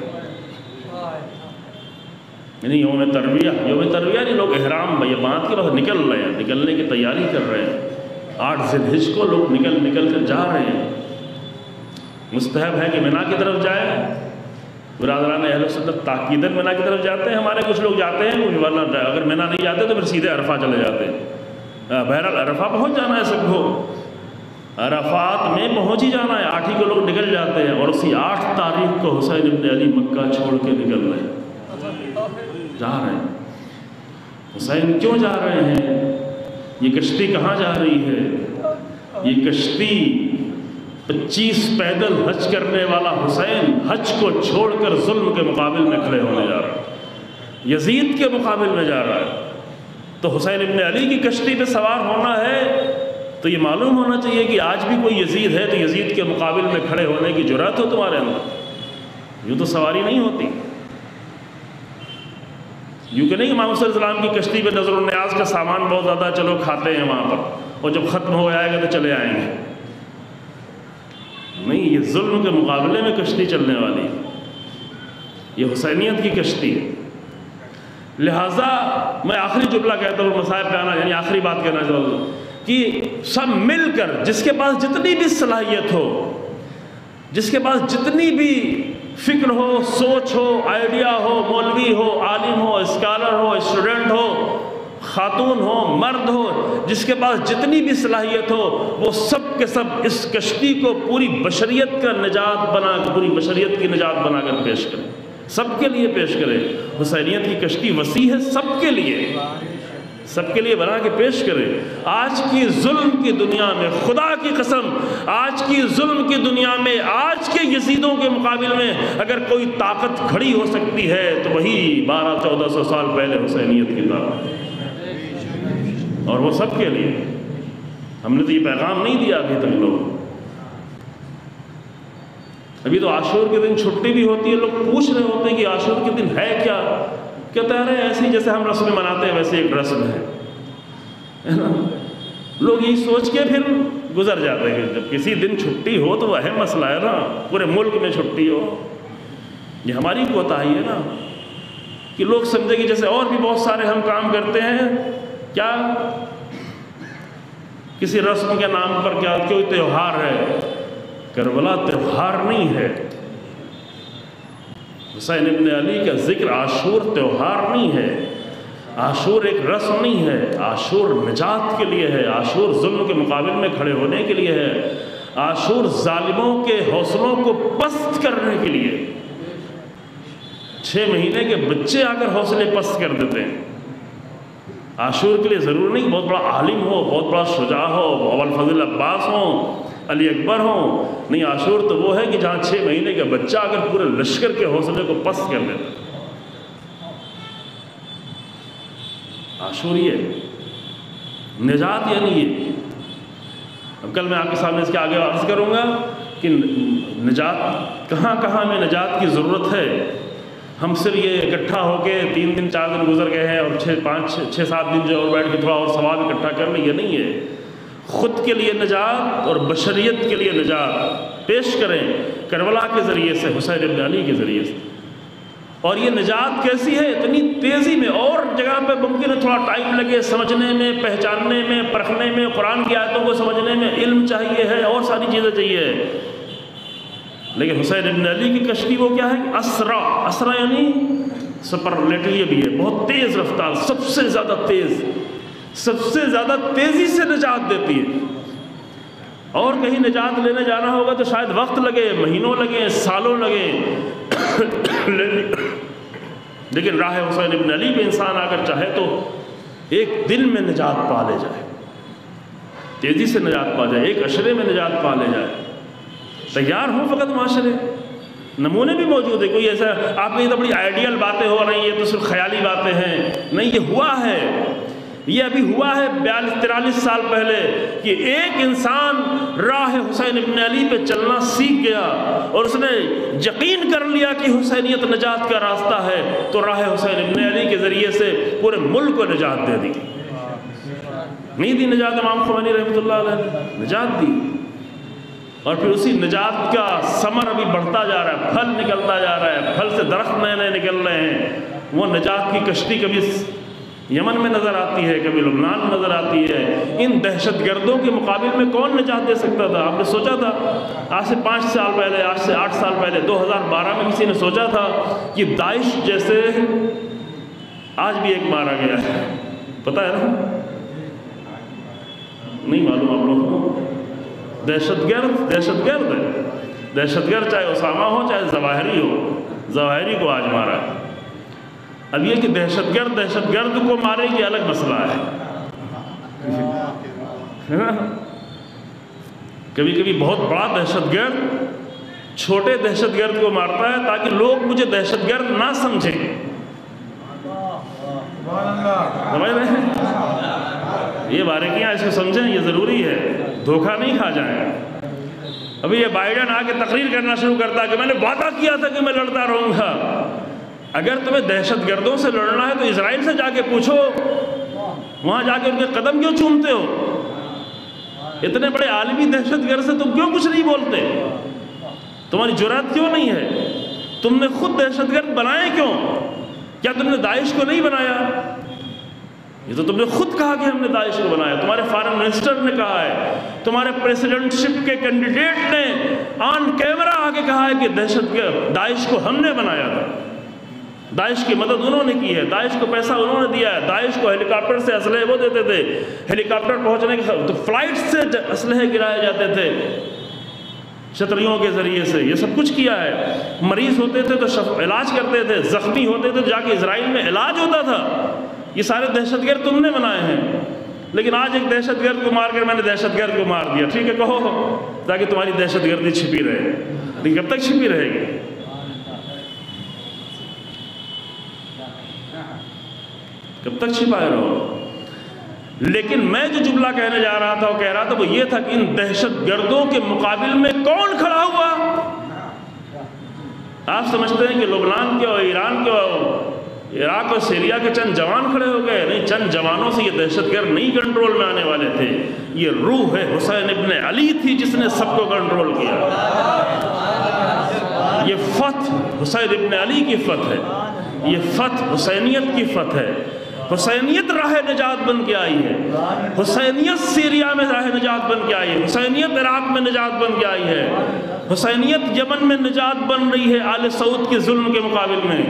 یعنی یوم ترویہ نہیں، لوگ احرام یہ بات کے بعد نکل رہے ہیں، نکلنے کی تیاری کر رہے ہیں، 8 ذی الحجہ کو لوگ نکل کر جا رہے ہیں۔ مستحب ہے کہ مینا کی طرف جائیں، برادران اہل سنت تاکیدن مینا کی طرف جاتے ہیں، ہمارے کچھ لوگ جاتے ہیں، ورنہ اگر مینا نہیں جاتے تو پھر سیدھے عرفہ چلے جاتے ہیں۔ بہرحال عرفہ پہنچ جانا ہے سب کو، عرفات میں پہنچ ہی جانا ہے، 8 ہی کو لوگ نکل جاتے ہیں، اور اسی 8 تاریخ کو حسین ابن علی مکہ چھوڑ کے نکل رہے ہیں، جا رہے ہیں۔ حسین کیوں جا رہے ہیں؟ یہ کشتی کہاں جا رہی ہے؟ یہ کشتی 25 پیدل حج کرنے والا حسین حج کو چھوڑ کر ظلم کے مقابل میں کھڑے ہونے جا رہا ہے، یزید کے مقابل میں جا رہا ہے۔ تو حسین ابن علی کی کشتی پہ سوار ہونا ہے تو یہ معلوم ہونا چاہیے کہ آج بھی کوئی یزید ہے تو یزید کے مقابل میں کھڑے ہونے کی جرأت ہو تمہارے اندر، یوں تو سواری نہیں ہوتی۔ یوں کہ نہیں امام صلی اللہ علیہ وسلم کی کشتی پہ نظر و نیاز کا سامان بہت زیادہ، چلو کھاتے ہیں وہاں پر، اور جب ختم ہو جائے گا تو چلے آئیں گے، نہیں، یہ ظلم کے مقابلے میں کشتی چلنے والی ہے، یہ حسینیت کی کشتی ہے۔ لہٰذا میں آخری جملہ کہتا ہوں، مصائب پہ آنا، یعنی آخری بات کہنا چاہتا ہوں کہ سب مل کر جس کے پاس جتنی بھی صلاحیت ہو، جس کے پاس جتنی بھی فکر ہو، سوچ ہو، آئیڈیا ہو، مولوی ہو، عالم ہو، اسکالر ہو، اسٹوڈنٹ ہو، خاتون ہو، مرد ہو، جس کے پاس جتنی بھی صلاحیت ہو، وہ سب کے سب اس کشتی کو پوری بشریت کا نجات بنا کر، پوری بشریت کی نجات بنا کر پیش کرے، سب کے لیے پیش کرے۔ حسینیت کی کشتی وسیع ہے، سب کے لیے بنا کے پیش کرے۔ آج کی ظلم کی دنیا میں، خدا کی قسم، آج کی ظلم کی دنیا میں، آج کے یزیدوں کے مقابل میں اگر کوئی طاقت کھڑی ہو سکتی ہے تو وہی 1200-1400 سال پہلے حسینیت کی طاقت، اور وہ سب کے لیے۔ ہم نے تو یہ پیغام نہیں دیا ابھی تک لوگ، ابھی تو عاشور کے دن چھٹی بھی ہوتی ہے، لوگ پوچھ رہے ہوتے ہیں کہ عاشور کے دن ہے کیا؟ کہتا ہے ایسی جیسے ہم رسمیں مناتے ہیں ویسے ایک رسم ہے نا؟ لوگ یہی سوچ کے پھر گزر جاتے ہیں، جب کسی دن چھٹی ہو تو وہ اہم مسئلہ ہے نا، پورے ملک میں چھٹی ہو، یہ ہماری کوتاہی ہے نا، کہ لوگ سمجھے کہ جیسے اور بھی بہت سارے ہم کام کرتے ہیں، کیا کسی رسم کے نام پر کیا کوئی تہوار ہے؟ کربلا تہوار نہیں ہے، حسین ابن علی کا ذکر عاشور تہوار نہیں ہے، عاشور ایک رسم نہیں ہے، عاشور نجات کے لیے ہے، عاشور ظلم کے مقابل میں کھڑے ہونے کے لیے ہے، عاشور ظالموں کے حوصلوں کو پست کرنے کے لیے۔ 6 مہینے کے بچے آ کر حوصلے پست کر دیتے ہیں۔ عاشور کے لیے ضرور نہیں بہت بڑا عالم ہو، بہت بڑا شجاع ہو، ابوالفضل عباس ہو، علی اکبر ہوں، نہیں عاشور تو وہ ہے کہ جہاں 6 مہینے کا بچہ اگر پورے لشکر کے حوصلے کو پست کر دیتا. عاشور یہ نجات یعنی یہ. اب کل میں آپ کے سامنے اس کے آگے عرض کروں گا کہ نجات کہاں کہاں میں نجات کی ضرورت ہے. ہم صرف یہ اکٹھا ہو کے 3 دن 4 دن گزر گئے ہیں اور 6-7 دن جو اور بیٹھ کے تھوڑا اور ثواب اکٹھا کر لیں، یہ نہیں ہے. خود کے لیے نجات اور بشریت کے لیے نجات پیش کریں کربلا کے ذریعے سے، حسین ابن علی کے ذریعے سے. اور یہ نجات کیسی ہے؟ اتنی تیزی میں. اور جگہ پہ ممکن ہے تھوڑا ٹائم لگے سمجھنے میں، پہچاننے میں، پرکھنے میں، قرآن کی آیتوں کو سمجھنے میں علم چاہیے ہے، اور ساری چیزیں چاہیے. لیکن حسین ابن علی کی کشتی وہ کیا ہے؟ اسرا یعنی سپرلیٹیو بھی ہے، بہت تیز رفتار، سب سے زیادہ تیز، سب سے زیادہ تیزی سے نجات دیتی ہے. اور کہیں نجات لینے جانا ہوگا تو شاید وقت لگے، مہینوں لگے، سالوں لگے، لیکن راہ حسین ابن علی پہ انسان اگر چاہے تو ایک دن میں نجات پا لے جائے، تیزی سے نجات پا جائے، ایک عشرے میں نجات پا لے جائے. تیار ہوں فقط معاشرے. نمونے بھی موجود ہے. کوئی ایسا آپ کو یہ تو بڑی آئیڈیل باتیں ہو رہی ہیں، یہ تو صرف خیالی باتیں ہیں. نہیں، یہ ہوا ہے. یہ ابھی ہوا ہے 42-43 سال پہلے کہ ایک انسان راہ حسین ابن علی پہ چلنا سیکھ گیا اور اس نے یقین کر لیا کہ حسینیت نجات کا راستہ ہے، تو راہ حسین ابن علی کے ذریعے سے پورے ملک کو نجات دے دی. نہیں دی نجات امام خمینی رحمۃ اللہ علیہ؟ نجات دی. اور پھر اسی نجات کا ثمر ابھی بڑھتا جا رہا ہے، پھل نکلتا جا رہا ہے، پھل سے درخت نئے نئے نکل رہے ہیں. وہ نجات کی کشتی کبھی یمن میں نظر آتی ہے، کبھی لبنان میں نظر آتی ہے. ان دہشت گردوں کے مقابل میں کون نجات دے سکتا تھا؟ آپ نے سوچا تھا آج سے 5 سال پہلے، آج سے 8 سال پہلے، 2012 میں کسی نے سوچا تھا کہ داعش جیسے، آج بھی ایک مارا گیا ہے، پتہ ہے نا؟ نہیں معلوم آپ لوگوں کو؟ دہشت گرد ہے. دہشت گرد چاہے اسامہ ہو چاہے ظواہری ہو، ظواہری کو آج مارا ہے. اب یہ کہ دہشت گرد کو مارے یہ الگ مسئلہ ہے. کبھی کبھی بہت بڑا دہشت گرد چھوٹے دہشت گرد کو مارتا ہے تاکہ لوگ مجھے دہشت گرد نہ سمجھیں. سمجھ رہے ہیں؟ یہ باریکیاں اس کو سمجھیں، یہ ضروری ہے، دھوکہ نہیں کھا جائیں. ابھی یہ بائیڈن آ کے تقریر کرنا شروع کرتا کہ میں نے وعدہ کیا تھا کہ میں لڑتا رہوں گا. اگر تمہیں دہشت گردوں سے لڑنا ہے تو اسرائیل سے جا کے پوچھو، وہاں جا کے ان کے قدم کیوں چومتے ہو؟ اتنے بڑے عالمی دہشت گرد سے تم کیوں کچھ نہیں بولتے؟ تمہاری جرأت کیوں نہیں ہے؟ تم نے خود دہشت گرد بنائے کیوں؟ کیا تم نے داعش کو نہیں بنایا؟ یہ تو تم نے خود کہا کہ ہم نے داعش کو بنایا. تمہارے فارن منسٹر نے کہا ہے، تمہارے پریسیڈنٹ شپ کے کینڈیڈیٹ نے آن کیمرہ آ کے کہا ہے کہ دہشت گرد داعش کو ہم نے بنایا تھا. داعش کی مدد انہوں نے کی ہے، داعش کو پیسہ انہوں نے دیا ہے. داعش کو ہیلی کاپٹر سے اسلحے وہ دیتے تھے، ہیلی کاپٹر پہنچنے کے تو فلائٹ سے اسلحے گرائے جاتے تھے چھتریوں کے ذریعے سے. یہ سب کچھ کیا ہے. مریض ہوتے تھے تو علاج کرتے تھے، زخمی ہوتے تھے تو جا کے اسرائیل میں علاج ہوتا تھا. یہ سارے دہشت گرد تم نے بنائے ہیں. لیکن آج ایک دہشت گرد کو مار کر میں نے دہشت گرد کو مار دیا. ٹھیک ہے کہو، تاکہ تمہاری دہشت گردی چھپی رہے. لیکن کب تک چھپی رہے گی؟ کب تک چھپائے رہو؟ لیکن میں جو جملہ کہنے جا رہا تھا وہ کہہ رہا تھا وہ یہ تھا کہ ان دہشت گردوں کے مقابل میں کون کھڑا ہوا؟ آپ سمجھتے ہیں کہ لبنان کے اور ایران کے اور عراق اور سیریا کے چند جوان کھڑے ہو گئے؟ نہیں، چند جوانوں سے یہ دہشت گرد نہیں کنٹرول میں آنے والے تھے. یہ روح ہے حسین ابن علی تھی جس نے سب کو کنٹرول کیا. یہ فتح حسین ابن علی کی فتح ہے. یہ فتح حسینیت کی فتح ہے. حسینیت راہ نجات بن کے آئی ہے. حسینیت سیریا میں راہ نجات بن کے آئی ہے. حسینیت عراق میں نجات بن کے آئی ہے. حسینیت یمن میں نجات بن رہی ہے آل سعود کے ظلم کے مقابل میں.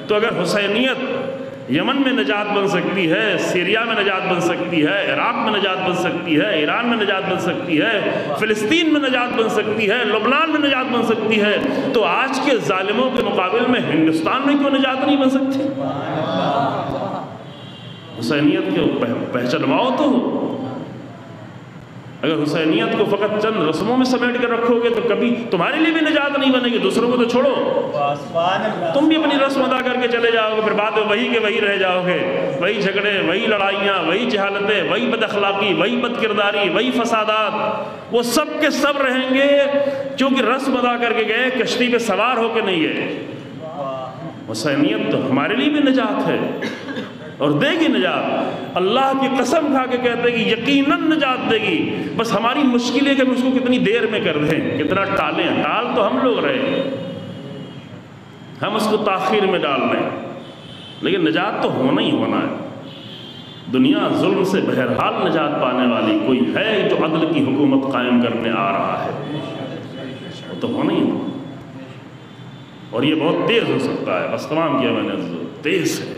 تو اگر حسینیت یمن میں نجات بن سکتی ہے، سیریا میں نجات بن سکتی ہے، عراق میں نجات بن سکتی ہے، ایران میں نجات بن سکتی ہے، فلسطین میں نجات بن سکتی ہے، لبنان میں نجات بن سکتی ہے، تو آج کے ظالموں کے مقابل میں ہندوستان میں کیوں نجات نہیں بن سکتی؟ حسینیت کو پہچانواؤ تو. اگر حسینیت کو فقط چند رسموں میں سمیٹ کر رکھو گے تو کبھی تمہارے لیے بھی نجات نہیں بنے گی، دوسروں کو تو چھوڑو، تم بھی اپنی رسم ادا کر کے چلے جاؤ گے، پھر بعد میں وہی کے وہی رہ جاؤ گے، وہی جھگڑے، وہی لڑائیاں، وہی جہالتیں، وہی بد اخلاقی، وہی بد کرداری، وہی فسادات، وہ سب کے سب رہیں گے کیونکہ رسم ادا کر کے گئے، کشتی پہ سوار ہو کے نہیں گئے۔ حسینیت تو ہمارے لیے بھی نجات ہے اور دے گی نجات، اللہ کی قسم کھا کے کہتے ہیں کہ یقیناً نجات دے گی، بس ہماری مشکل ہے کہ ہم اس کو کتنی دیر میں کر دیں، کتنا ٹالیں، ٹال تو ہم لوگ رہے، ہم اس کو تاخیر میں ڈال دیں، لیکن نجات تو ہونا ہی ہونا ہے۔ دنیا ظلم سے بہرحال نجات پانے والی کوئی ہے جو عدل کی حکومت قائم کرنے آ رہا ہے، وہ تو ہونا ہی ہونا، اور یہ بہت تیز ہو سکتا ہے، بس تمام کیا میں نے تیز ہے۔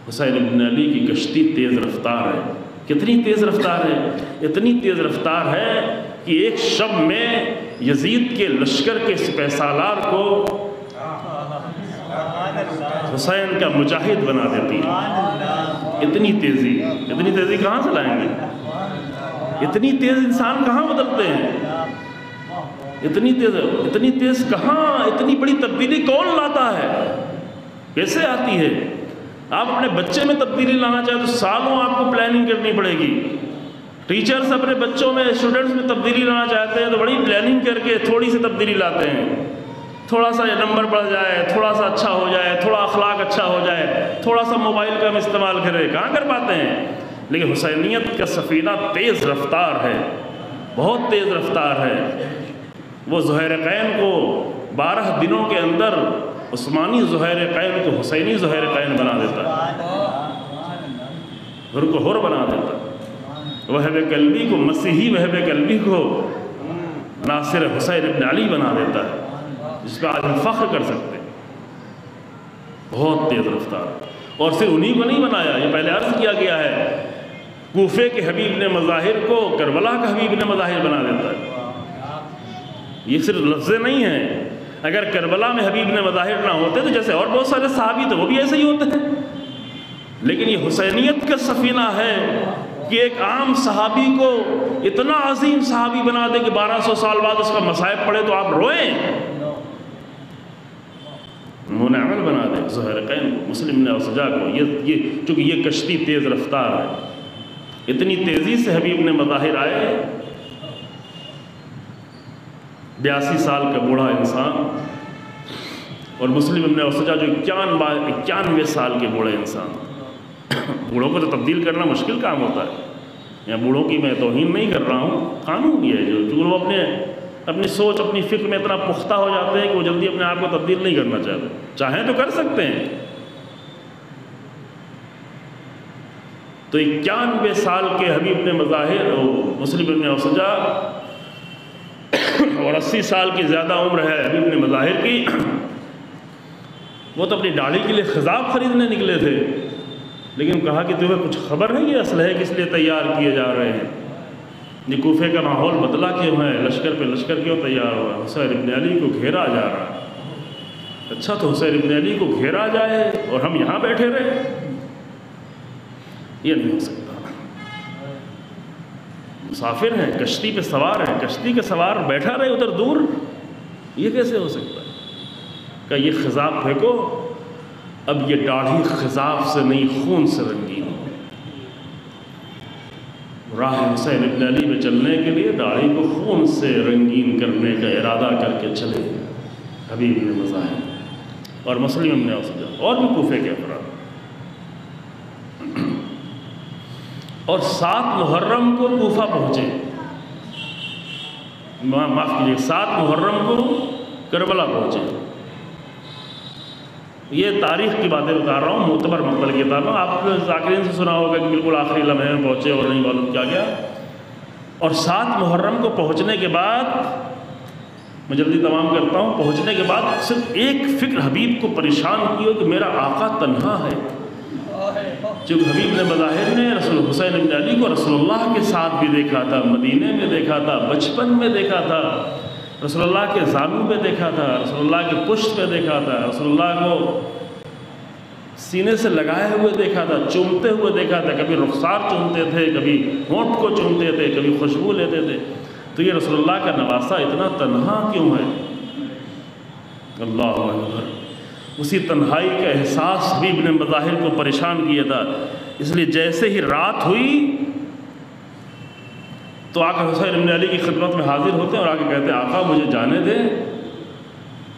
حسین ابن علی کی کشتی تیز رفتار ہے، کتنی تیز رفتار ہے؟ اتنی تیز رفتار ہے کہ ایک شب میں یزید کے لشکر کے سپہ سالار کو حسین کا مجاہد بنا دیتی ہے۔ اتنی تیزی کہاں سے لائیں گے؟ اتنی تیز انسان کہاں بدلتے ہیں؟ اتنی تیز کہاں؟ اتنی بڑی تبدیلی کون لاتا ہے؟ کیسے آتی ہے؟ آپ اپنے بچے میں تبدیلی لانا چاہیں تو سالوں آپ کو پلاننگ کرنی پڑے گی۔ ٹیچرز اپنے بچوں میں، اسٹوڈنٹس میں تبدیلی لانا چاہتے ہیں تو بڑی پلاننگ کر کے تھوڑی سی تبدیلی لاتے ہیں، تھوڑا سا نمبر بڑھ جائے، تھوڑا سا اچھا ہو جائے، تھوڑا اخلاق اچھا ہو جائے، تھوڑا سا موبائل کا ہم استعمال کریں، کہاں کر پاتے ہیں؟ لیکن حسینیت کا سفینہ تیز رفتار ہے، بہت تیز رفتار ہے۔ وہ زہیرقین کو 12 دنوں کے اندر عثمانی زہیرقین کو حسینی زہیرقین بنا دیتا ہے، ہر کو ہر بنا دیتا ہے، وہب قلبی کو مسیحی وہب قلبی کو ناصر حسین ابن علی بنا دیتا ہے، جس پہ آج ہم فخر کر سکتے ہیں۔ بہت تیز رفتار، اور صرف انہی کو نہیں بنایا، یہ پہلے عرض کیا گیا ہے، کوفے کے حبیب نے مظاہر کو کربلا کا حبیب نے مظاہر بنا دیتا ہے۔ یہ صرف لفظیں نہیں ہیں، اگر کربلا میں حبیب نے مظاہر نہ ہوتے تو جیسے اور بہت سارے صحابی تو وہ بھی ایسے ہی ہوتے ہیں، لیکن یہ حسینیت کا سفینہ ہے کہ ایک عام صحابی کو اتنا عظیم صحابی بنا دے کہ 1200 سال بعد اس کا مصائب پڑے تو آپ روئیں، انہوں نے عمل بنا دے زہیرقین کو، مسلم نے سجا کو۔ یہ چونکہ یہ کشتی تیز رفتار ہے، اتنی تیزی سے حبیب نے مظاہر آئے، 82 سال کا بوڑھا انسان، اور مسلم ابن اوسجا جو 91 سال کے بوڑھے انسان۔ بوڑھوں کو تو تبدیل کرنا مشکل کام ہوتا ہے، یا بوڑھوں کی میں توہین نہیں کر رہا ہوں، قانون یہ ہے جو وہ اپنی سوچ، اپنی فکر میں اتنا پختہ ہو جاتے ہیں کہ وہ جلدی اپنے آپ کو تبدیل نہیں کرنا چاہتے، چاہیں تو کر سکتے ہیں۔ تو 91 سال کے حبیب نے مظاہر، مسلم ابن اوسجا، اور 80 سال کی زیادہ عمر ہے حبیب نے مظاہر کی، وہ تو اپنی داڑھی کے لیے خضاب خریدنے نکلے تھے، لیکن کہا کہ تمہیں کچھ خبر ہے یہ اسلحے کس لیے تیار کیے جا رہے ہیں؟ یہ کوفے کا ماحول بدلا کیوں ہے؟ لشکر پہ لشکر کیوں تیار ہوا؟ حسین ابن علی کو گھیرا جا رہا ہے۔ اچھا تو حسین ابن علی کو گھیرا جائے اور ہم یہاں بیٹھے رہے؟ یہ نہیں ہو سکتا۔ مسافر ہیں، کشتی پہ سوار ہیں، کشتی کے سوار بیٹھا رہے ادھر دور، یہ کیسے ہو سکتا ہے؟ کہ یہ خضاب پھینکو، اب یہ داڑھی خضاب سے نہیں خون سے رنگین ہو۔ راہ حسین ابن علی میں چلنے کے لیے داڑھی کو خون سے رنگین کرنے کا ارادہ کر کے چلے حبیب نے مظاہر، اور مسلم نے اوسجا اور بھی کوفے کے افراد۔ اور 7 محرم کو کوفہ پہنچے، معاف کیجیے 7 محرم کو کربلا پہنچے۔ یہ تاریخ کی باتیں بتا رہا ہوں، معتبر مقبل کی کتاب ہے، آپ نے ذاکرین سے سنا ہوگا کہ بالکل آخری لمحے میں پہنچے اور نہیں معلوم کیا گیا۔ اور 7 محرم کو پہنچنے کے بعد، میں جلدی تمام کرتا ہوں، پہنچنے کے بعد صرف ایک فکر حبیب کو پریشان کی ہو کہ میرا آقا تنہا ہے، چونکہ حبیب نے مظاہر نے رسول حسین ابن علی کو رسول اللہ کے ساتھ بھی دیکھا تھا، مدینے میں دیکھا تھا، بچپن میں دیکھا تھا، رسول اللہ کے زانو پہ دیکھا تھا، رسول اللہ کے پشت پہ دیکھا تھا، رسول اللہ کو سینے سے لگائے ہوئے دیکھا تھا، چومتے ہوئے دیکھا تھا، کبھی رخسار چومتے تھے، کبھی ہونٹ کو چومتے تھے، کبھی خوشبو لیتے تھے. تو یہ رسول اللہ کا نواسا اتنا تنہا کیوں ہے؟ اللہ اکبر. اسی تنہائی کا احساس بھی ابن مظاہر کو پریشان کیا تھا. اس لیے جیسے ہی رات ہوئی تو آقا حسین ابن علی کی خدمت میں حاضر ہوتے ہیں اور آگے کہتے ہیں آقا مجھے جانے دیں.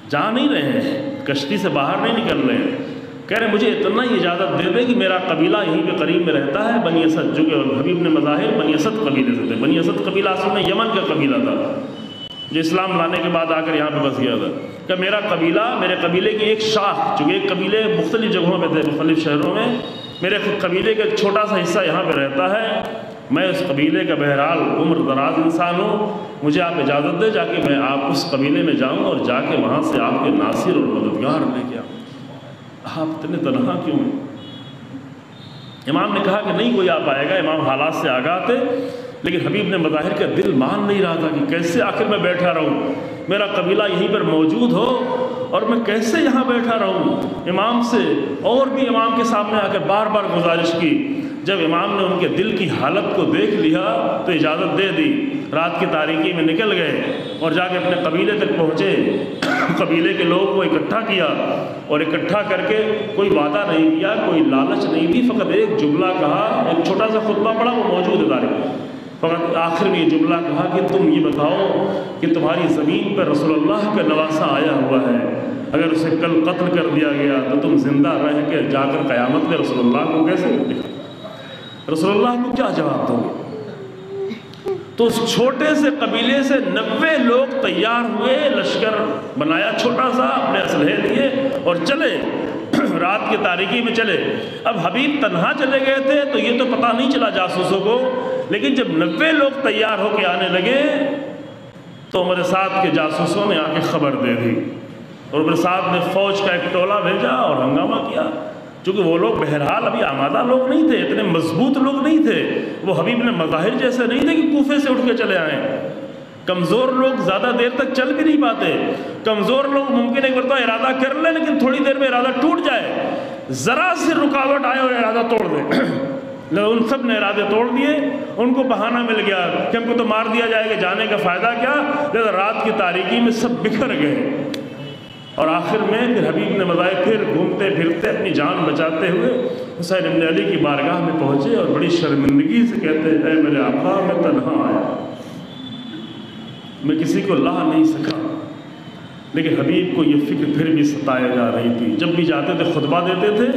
جا نہیں رہے ہیں، کشتی سے باہر نہیں نکل رہے ہیں. کہہ رہے ہیں مجھے اتنا ہی اجازت دے دیں کہ میرا قبیلہ یہیں پہ قریب میں رہتا ہے، بنی اسد، جو کہ حبیب ابن مظاہر بنی اسد قبیلے سے تھے. بنی اسد قبیلہ اصل میں یمن کا قبیلہ تھا جو اسلام لانے کے بعد آ کر یہاں پہ بس گیا تھا. کہ میرا قبیلہ، میرے قبیلے کی ایک شاخ، چونکہ ایک قبیلے مختلف جگہوں پہ تھے، مختلف شہروں میں، میرے قبیلے کا ایک چھوٹا سا حصہ یہاں پہ رہتا ہے. میں اس قبیلے کا بہرحال عمر دراز انسان ہوں، مجھے آپ اجازت دیں جا کے میں آپ اس قبیلے میں جاؤں اور جا کے وہاں سے آپ کے ناصر اور مددگار لے کے آؤں. آپ اتنے تنہا کیوں ہیں؟ امام نے کہا کہ نہیں کوئی آپ آئے گا. امام حالات سے آگاہ تھے، لیکن حبیب نے مظاہر کا دل مان نہیں رہا تھا کہ کیسے آخر میں بیٹھا رہوں، میرا قبیلہ یہیں پر موجود ہو اور میں کیسے یہاں بیٹھا رہوں. امام سے اور بھی امام کے سامنے آ کر بار بار گزارش کی. جب امام نے ان کے دل کی حالت کو دیکھ لیا تو اجازت دے دی. رات کی تاریکی میں نکل گئے اور جا کے اپنے قبیلے تک پہنچے. قبیلے کے لوگوں کو اکٹھا کیا اور اکٹھا کر کے کوئی وعدہ نہیں کیا، کوئی لالچ نہیں دی، فقط ایک جملہ کہا. ایک چھوٹا سا خطبہ پڑھا، وہ موجود ہے تاریخ. فقط آخر میں یہ جملہ کہا کہ تم یہ بتاؤ کہ تمہاری زمین پر رسول اللہ کا نواسا آیا ہوا ہے، اگر اسے کل قتل کر دیا گیا تو تم زندہ رہ کے جا کر قیامت میں رسول اللہ کو کیسے دکھاؤ؟ رسول اللہ کو کیا جواب دو گے؟ تو اس چھوٹے سے قبیلے سے 90 لوگ تیار ہوئے، لشکر بنایا چھوٹا سا، اپنے اسلحے لیے اور چلے. رات کی تاریکی میں چلے. اب حبیب تنہا چلے گئے تھے تو یہ تو پتہ نہیں چلا جاسوسوں کو، لیکن جب 90 لوگ تیار ہو کے آنے لگے تو عمر سعد کے جاسوسوں نے آ کے خبر دے دی اور عمر سعد نے فوج کا ایک ٹولہ بھیجا اور ہنگامہ کیا. چونکہ وہ لوگ بہرحال ابھی آمادہ لوگ نہیں تھے، اتنے مضبوط لوگ نہیں تھے. وہ حبیب نے مظاہر جیسے نہیں تھے کہ کوفے سے اٹھ کے چلے آئیں. کمزور لوگ زیادہ دیر تک چل بھی نہیں پاتے. کمزور لوگ ممکن ایک مرتبہ ارادہ کر لیں لیکن تھوڑی دیر میں ارادہ ٹوٹ جائے، ذرا سی رکاوٹ آئے اور ارادہ توڑ دیں. ان سب نے ارادے توڑ دیے. ان کو بہانہ مل گیا کہ ہم کو تو مار دیا جائے گا، جانے کا فائدہ کیا. لہذا رات کی تاریکی میں سب بکھر گئے اور آخر میں پھر حبیب نے مظاہر پھر گھومتے پھرتے اپنی جان بچاتے ہوئے حسین ابن علی کی بارگاہ میں پہنچے اور بڑی شرمندگی سے کہتے ہیں اے میرے آقا، میں تنہا آیا، میں کسی کو لا نہیں سکا. لیکن حبیب کو یہ فکر پھر بھی ستائے جا رہی تھی. جب بھی جاتے تھے خطبہ دیتے تھے،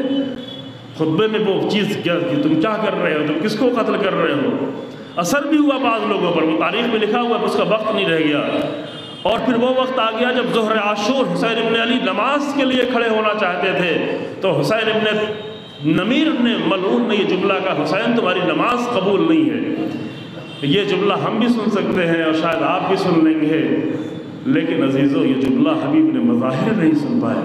خطبے میں وہ چیز کیا کہ تم کیا کر رہے ہو، تم کس کو قتل کر رہے ہو. اثر بھی ہوا بعض لوگوں پر، وہ تاریخ میں لکھا ہوا ہے، اس کا وقت نہیں رہ گیا. اور پھر وہ وقت آ گیا جب ظہر عاشور حسین ابن علی نماز کے لیے کھڑے ہونا چاہتے تھے تو حسین ابن نمیر نے ملعون نے یہ جملہ کہا حسین تمہاری نماز قبول نہیں ہے. یہ جملہ ہم بھی سن سکتے ہیں اور شاید آپ بھی سن لیں گے، لیکن عزیزو یہ جملہ حبیب نے مظاہر نہیں سن پائے.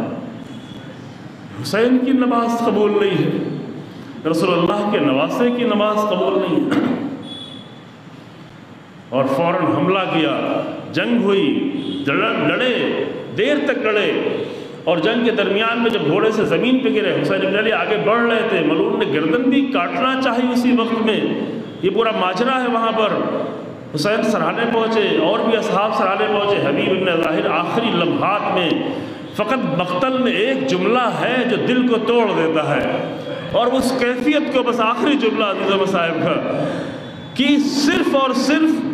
حسین کی نماز قبول نہیں ہے، رسول اللہ کے نواسے کی نماز قبول نہیں ہے. اور فوراً حملہ کیا، جنگ ہوئی، لڑے، دیر تک لڑے. اور جنگ کے درمیان میں جب گھوڑے سے زمین پہ گرے، حسین ابن علی آگے بڑھ رہے تھے، ملعون نے گردن بھی کاٹنا چاہی اسی وقت میں. یہ پورا ماجرا ہے وہاں پر. حسین سرحانے پہنچے اور بھی اصحاب سرحانے پہنچے. حبیب ابن ظاہر آخری لمحات میں فقط مقتل میں ایک جملہ ہے جو دل کو توڑ دیتا ہے، اور اس کیفیت کو بس آخری جملہ عزیزو صاحب کا کہ صرف اور صرف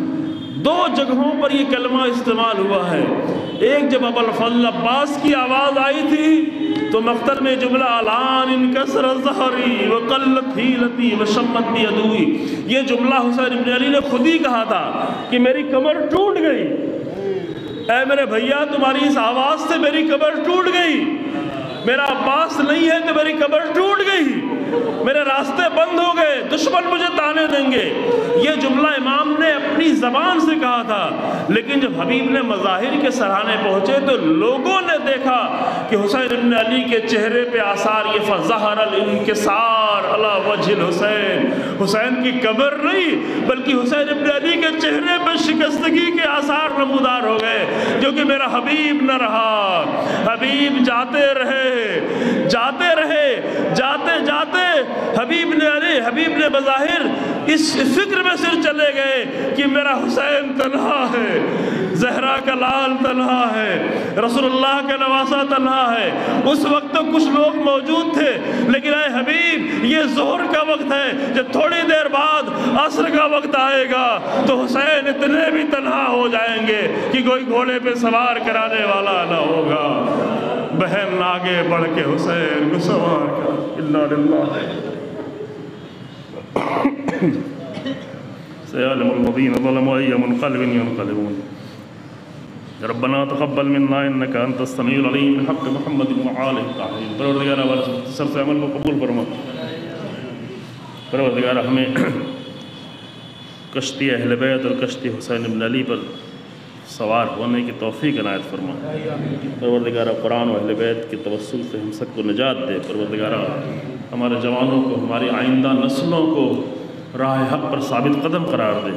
2 جگہوں پر یہ کلمہ استعمال ہوا ہے. ایک جب ابوالفضل عباس کی آواز آئی تھی تو مقتل میں جملہ الان انکسر ظہری وقلت حیلتی وشمت بی عدوی، یہ جملہ حسین ابن علی نے خود ہی کہا تھا کہ میری کمر ٹوٹ گئی. اے میرے بھیا تمہاری اس آواز سے میری کمر ٹوٹ گئی. میرا عباس نہیں ہے تو میری کمر ٹوٹ گئی، میرے راستے بند ہو گئے، دشمن مجھے تانے دیں گے. یہ جملہ امام نے اپنی زبان سے کہا تھا. لیکن جب حبیب نے مظاہر کے سرحانے پہنچے تو لوگوں نے دیکھا کہ حسین ابن علی کے چہرے پہ آثار یہ فظہر الانکسار علی وجہ الحسین، حسین کی کمر نہیں بلکہ حسین ابن علی کے چہرے پہ شکستگی کے آثار نمودار ہو گئے، جو کہ میرا حبیب نہ رہا. حبیب جاتے رہے جاتے جاتے حبیب نے بظاہر اس فکر میں سر چلے گئے کہ میرا حسین تنہا ہے، زہرا کا لال تنہا ہے، رسول اللہ کا نواسہ تنہا ہے۔ اس وقت تو کچھ لوگ موجود تھے، لیکن اے حبیب یہ ظہر کا وقت ہے، جب تھوڑی دیر بعد عصر کا وقت آئے گا تو حسین اتنے بھی تنہا ہو جائیں گے کہ کوئی گھوڑے پہ سوار کرانے والا نہ ہوگا۔ بہن آگے بڑھ کے حسین کو سوار کر، انا للہ سيعلم الذين ظلموا أي منقلب ينقلبون ربنا تقبل منا إنك أنت السميع العليم بحق محمد وآله الطاهرين۔ پروردگار ہمارے مختصر سے عمل کو قبول فرما۔ پروردگار ہمیں کشتی اہل بیت اور کشتی حسین بن علی پر سوار ہونے کی توفیق عنایت فرما۔ پروردگار قرآن و اہل بیت کے توسل سے ہم سب کو نجات دے۔ پروردگار ہمارے جوانوں کو، ہماری آئندہ نسلوں کو راہ حق پر ثابت قدم قرار دے۔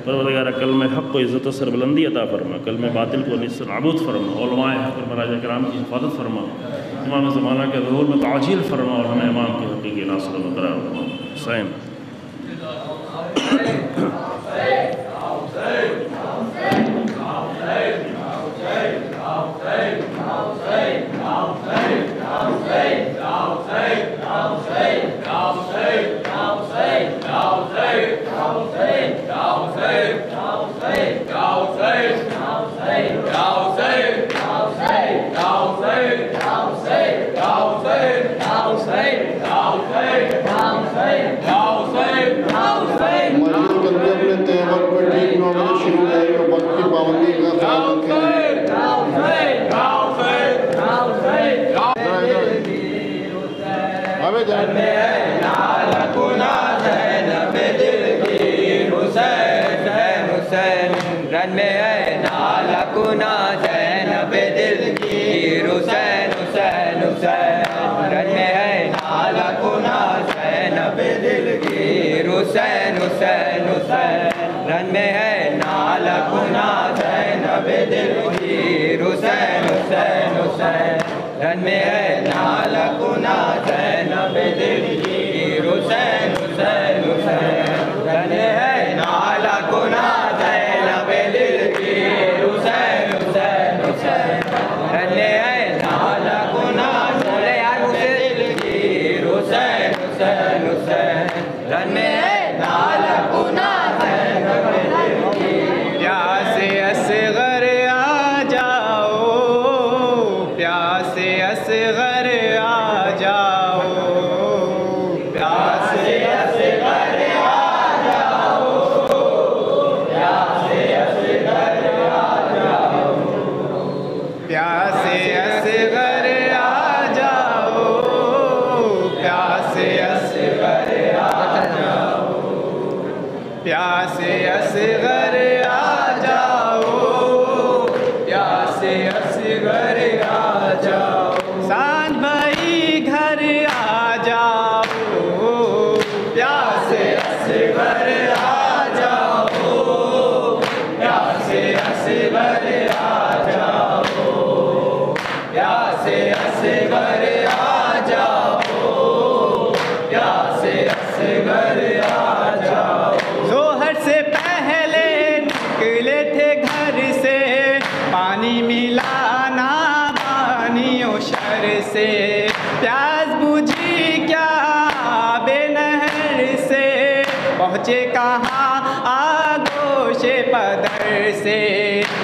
پروردگار کلمہ حق کو عزت و سربلندی عطا فرما، کلمہ باطل کو نیست و نابود فرما، علماء حق اور مراجع کرام کی حفاظت فرما، امام زمانہ کے ظہور میں تعجیل فرما اور ہمیں امام کے حقیقی ناصر و قرار فرما۔ حسین رن میں ہے نال کنا زینب دل کی، حسین حسین حسین رن میں ہے نال کنا زینب دل کی، حسین حسین حسین رن میں ہے نال کنا زینب دل کی، حسین حسین حسین رن میں ہے نال کنا زینب دل کی، حسین حسین حسین رن میں ہے نال کنا زینب دل کی۔ پیاسے اصغر آ جاؤ، پیاسے اصغر آ جاؤ، پیاسے اصغر آ جاؤ، پیاسے اصغر آ جاؤ، پیاسے اصغر آ جاؤ، پیاسے اصغر آ جاؤ، پیاسے اصغر آ جاؤ، پیاسے اصغر آ جاؤ، سان بھائی گھر آ جاؤ، پیاسے اصغر آ جاؤ، پیاسے اصغر آ جاؤ، پیاسے اصغر آ جاؤ، پیاسے اصغر آ جاؤ۔ ظہر سے پہلے نکلے تھے گھر سے، پانی ملانا بانی و شر سے، پیاس بجھی کیا بے نہر سے، پہنچے کہاں آگوش پدر سے،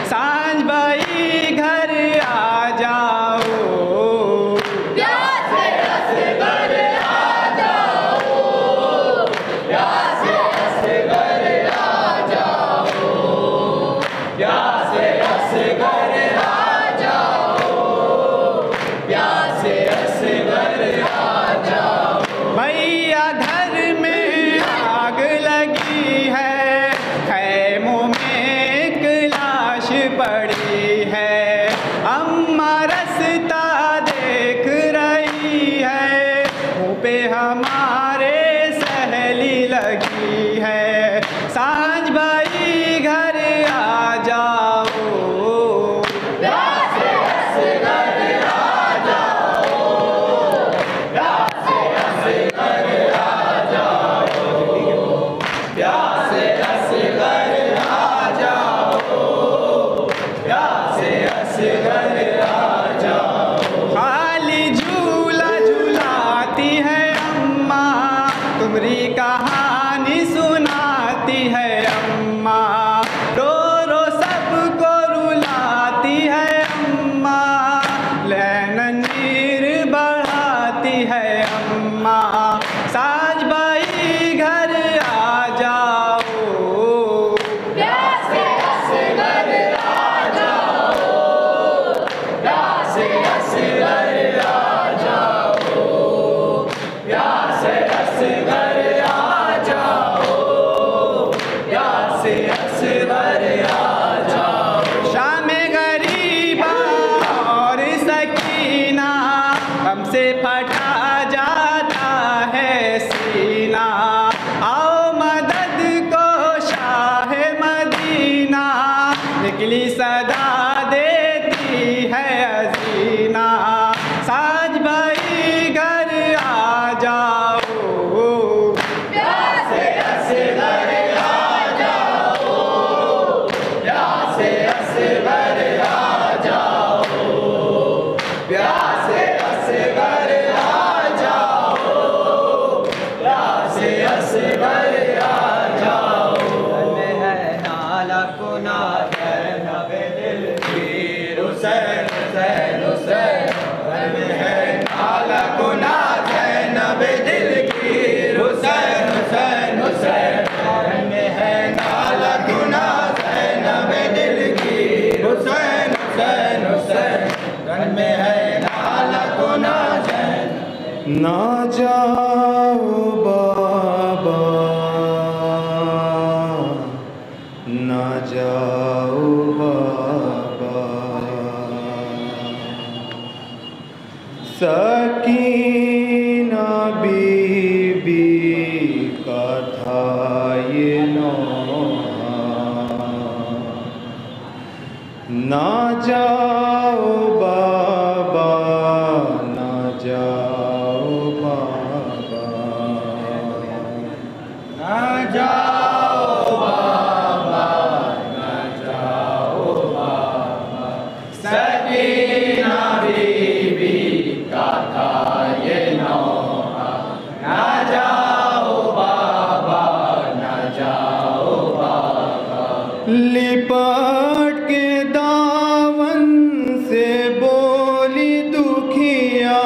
سانجھ بھائی گھر آ جاؤ، پیاسے اصغر آ جاؤ، پیاسے اصغر آ جاؤ، پیاسے اصغر آ جاؤ، پیاسے اصغر آ جاؤ۔ بھیا گھر میں آگ لگی ہے، خیموں میں ایک لاش نکلی صدا دیتی ہے حسینہ ساج بھائی گھر آ جاؤ پیاسے اصغر آ جاؤ پیاسے اصغر آ جاؤ پیاسے اصغر آ جاؤ پیاسے اصغر آ جاؤ میں ہے نالا کنا زینب دل کی حسین حسین حسین میں ہے نالا کنا زینب دل کی حسین حسین حسین میں ہے نالا کنا زینب دل کی حسین حسین حسین میں ہے نالا کنا زینب نہ جاؤ بابا نہ جاؤ بابا سکینہ بی بی کا تھا یہ نوحہ نہ جاؤ بابا نہ جاؤ بابا نہ جاؤ بابا نہ جاؤ بابا سکینہ بی بی کا تھا یہ نوحہ نہ جاؤ بابا نہ جاؤ بابا لپٹ کے دامن سے بولی دکھیا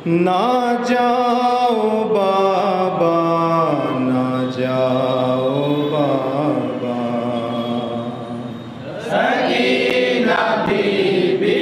نہ جاؤ بابا نہ جاؤ بابا سکینہ بی بی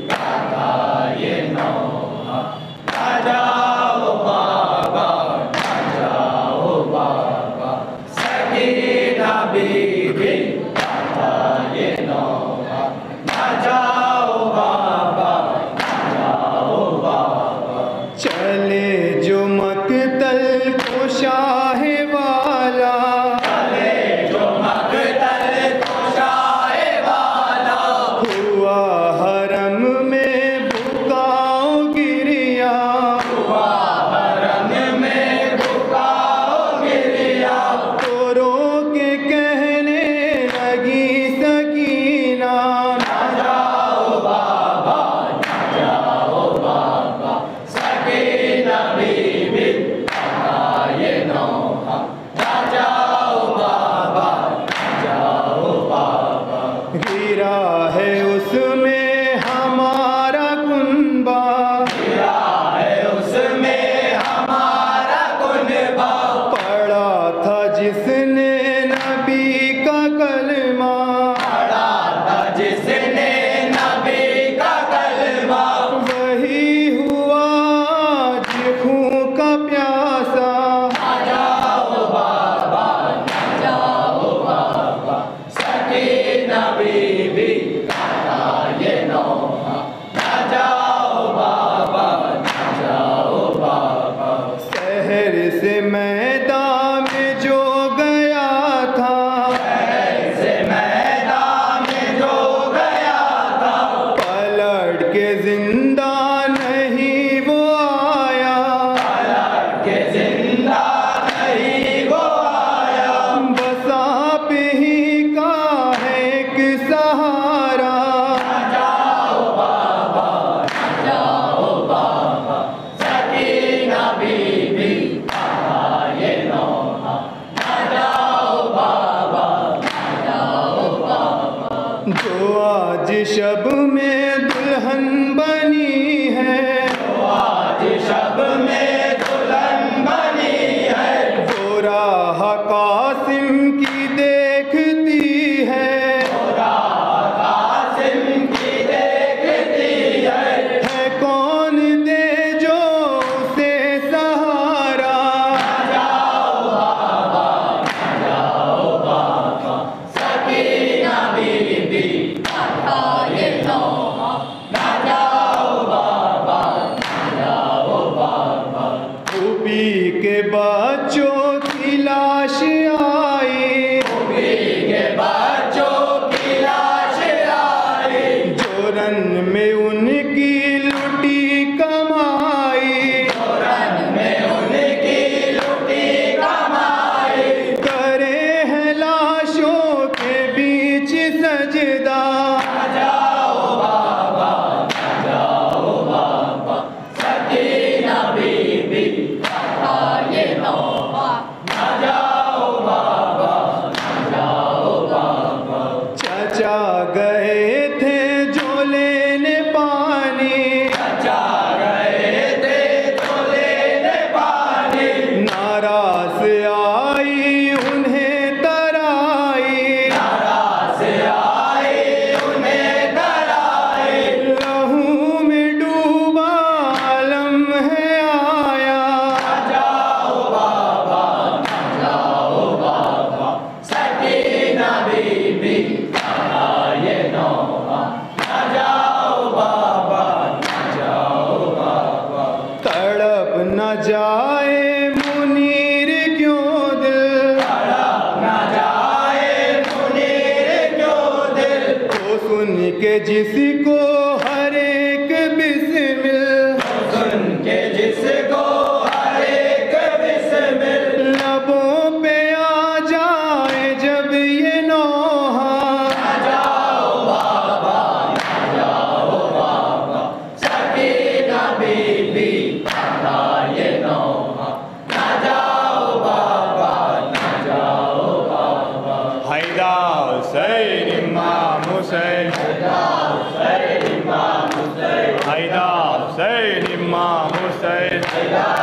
کا تھا یہ نوحہ نہ جاؤ بابا نہ جاؤ بابا سکینہ بی بی کا تھا یہ نوحہ نہ جاؤ بابا نہ جاؤ بابا چلے جو مقتل کو شاہ والا چلے جو مقتل کو شاہ والا ہوا حرم میں بکاؤ گریا ہوا حرم میں بکاؤ گریا تو رو کے کہنے لگی سکینہ نہ جاؤ بابا نہ جاؤ بابا سکینہ بی بی کا یہ نوحہ نہ جاؤ بابا نہ جاؤ بابا گرا ہے اس میں ہمارا کنبہ گرا ہے اس میں ہمارا کنبہ پڑھا تھا جس نے نبی کا کلمہ پڑھا تھا جس نے نبی کا کلمہ وہی ہوا آج خون کا پیاسا نہ جاؤ بابا نہ جاؤ بابا سکینہ بی بی کا تھا یہ نوحہ نہ جاؤ بابا نہ جاؤ بابا شہر سے میدان میں جو گیا تھا شہر سے میدان میں جو گیا تھا پلٹ کے زندہ نہیں وہ آیا پلٹ کے زندہ نہیں وہ آیا بس آپ ہی کا ہے ایک سہارا نہ جاؤ بابا نہ جاؤ بابا سکینہ بی بی کا تھا یہ نوحہ نہ جاؤ بابا نہ جاؤ بابا جو آج شب میں دلہن بنی ہے جو آج شب میں دلہن بنی ہے وہ راہ قاسم کی دیکھتی ہے وہ راہ قاسم کی دیکھتی ہے کون دے جو اسے سہارا نہ جاؤ بابا نہ جاؤ بابا سکینہ بی بی کا تھا یہ نوحہ نہ جاؤ بابا نہ جاؤ بابا پھوپھی کے بچوں کی لاش آئی کے جس کو ہر ایک بسمل، سن کے جس کو ہر ایک بسمل، لبوں پہ آ جائے جب یہ نوحہ، نہ جاؤ بابا، نہ جاؤ بابا، سکینہ بی بی پڑھا یہ نوحہ، نہ جاؤ بابا، نہ جاؤ بابا، حیدر حسین امام حسین، حیدر حسین امام حسین، حیدر حسین امام حسین، حیدر